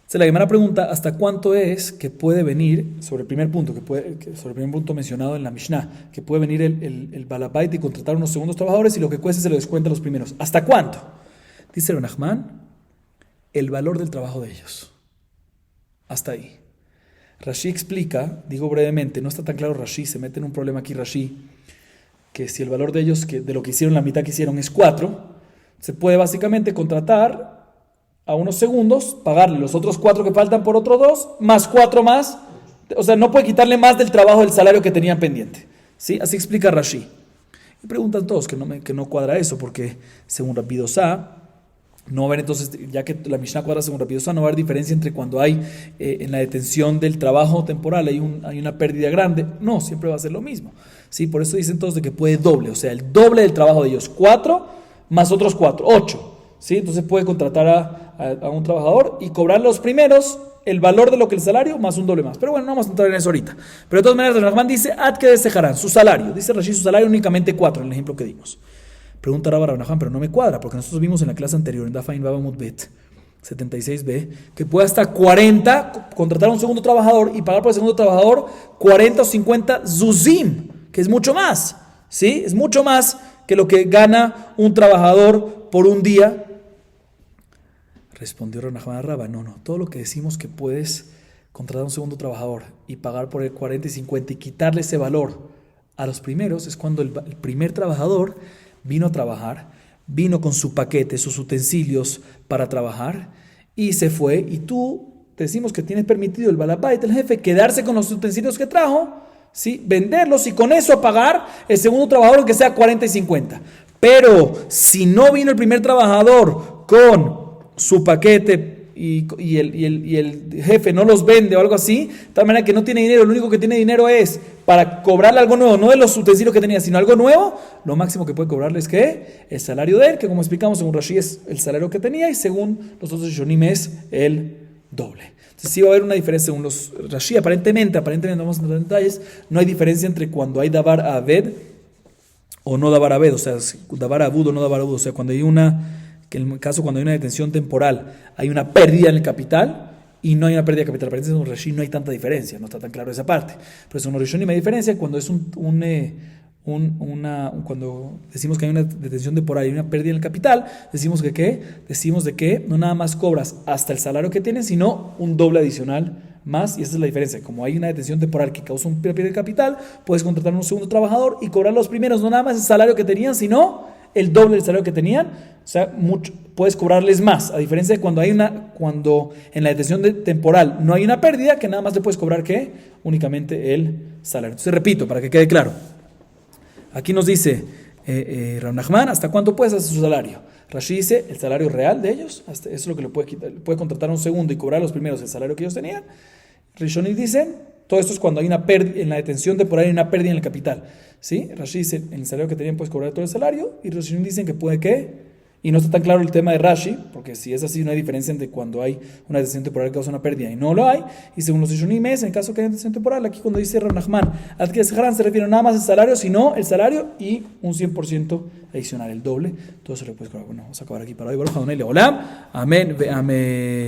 Se la Gemara pregunta hasta cuánto es que puede venir, sobre el primer punto mencionado en la Mishnah, que puede venir el balabait y contratar unos segundos trabajadores y lo que cueste se lo descuenta a los primeros. ¿Hasta cuánto? Dice Rabbi Nachman, el valor del trabajo de ellos. Hasta ahí. Rashi explica, digo brevemente, no está tan claro Rashi, se mete en un problema aquí Rashi, que si el valor de ellos, de lo que hicieron, la mitad que hicieron es 4, se puede básicamente contratar a unos segundos, pagarle los otros 4 que faltan por otros 2, más 4 más, o sea, no puede quitarle más del trabajo del salario que tenían pendiente. ¿Sí? Así explica Rashi. Y preguntan todos que no cuadra eso, porque según Rabbi Dosá, no va a haber entonces, ya que la Mishnah cuadra según Rabbi Dosá, no va a haber diferencia entre cuando hay en la detención del trabajo temporal hay una pérdida grande. No, siempre va a ser lo mismo. ¿Sí? Por eso dicen todos de que puede doble, o sea, el doble del trabajo de ellos, 4 más otros 4, 8. ¿Sí? Entonces puede contratar a un trabajador y cobrar los primeros el valor de lo que el salario más un doble más. Pero bueno, no vamos a entrar en eso ahorita. Pero de todas maneras, Rahman dice, ad que desejarán, su salario. Dice Rashi, su salario únicamente 4, en el ejemplo que dimos. Pregunta Rabbi Rahman, pero no me cuadra, porque nosotros vimos en la clase anterior, en Dafain Baba Mutbet 76b, que puede hasta 40 contratar a un segundo trabajador y pagar por el segundo trabajador 40 o 50 zuzim, que es mucho más. ¿Sí? Es mucho más que lo que gana un trabajador por un día. Respondió Rabbi Rabba, no, todo lo que decimos que puedes contratar a un segundo trabajador y pagar por el 40 y 50 y quitarle ese valor a los primeros es cuando el primer trabajador vino a trabajar, vino con su paquete, sus utensilios para trabajar y se fue y tú te decimos que tienes permitido el balabait, el jefe, quedarse con los utensilios que trajo, ¿sí? Venderlos y con eso pagar el segundo trabajador que sea 40 y 50. Pero si no vino el primer trabajador con su paquete y el jefe no los vende o algo así, de tal manera que no tiene dinero, lo único que tiene dinero es para cobrarle algo nuevo, no de los utensilios que tenía, sino algo nuevo, lo máximo que puede cobrarle es ¿qué? El salario de él, que como explicamos según Rashi es el salario que tenía y según los otros Rishonim es el doble. Entonces sí va a haber una diferencia según los Rashi, aparentemente no vamos a entrar en detalles, no hay diferencia entre cuando hay Dabar Aved o no Dabar Aved, o sea, Dabar Abud o no Dabar Abud, o sea, cuando hay que en el caso cuando hay una detención temporal, hay una pérdida en el capital y no hay una pérdida de capital. Aparentemente en un Rashi no hay tanta diferencia, no está tan claro esa parte. Pero en un Rashi no hay diferencia cuando es cuando decimos que hay una detención temporal y una pérdida en el capital, decimos que ¿qué? Decimos de que no nada más cobras hasta el salario que tienes, sino un doble adicional más, y esa es la diferencia. Como hay una detención temporal que causa un pérdida de capital, puedes contratar a un segundo trabajador y cobrar los primeros, no nada más el salario que tenían, sino el doble del salario que tenían, o sea, puedes cobrarles más, a diferencia de cuando en la detención temporal no hay una pérdida, que nada más le puedes cobrar ¿qué? Únicamente el salario. Entonces repito, para que quede claro, aquí nos dice Rabbi Nachman, ¿hasta cuánto puedes hacer su salario? Rashi dice, el salario real de ellos, hasta eso es lo que le puede quitar, puede contratar a un segundo y cobrar a los primeros el salario que ellos tenían. Rishonim dicen, todo esto es cuando hay una pérdida, en la detención temporal hay una pérdida en el capital. ¿Sí? Rashi dice, en el salario que tenían puedes cobrar todo el salario, y Rishonim dicen que puede que, y no está tan claro el tema de Rashi, porque si es así no hay diferencia entre cuando hay una detención temporal que causa una pérdida y no lo hay, y según los Rishonim es, en el caso que hay una detención temporal, aquí cuando dice Rabbi Nachman, al que se refiere nada más al salario, sino el salario y un 100% adicional, el doble, todo se lo puedes cobrar. Bueno, vamos a acabar aquí para hoy. Baruch Adonai Leolam, amén, amén.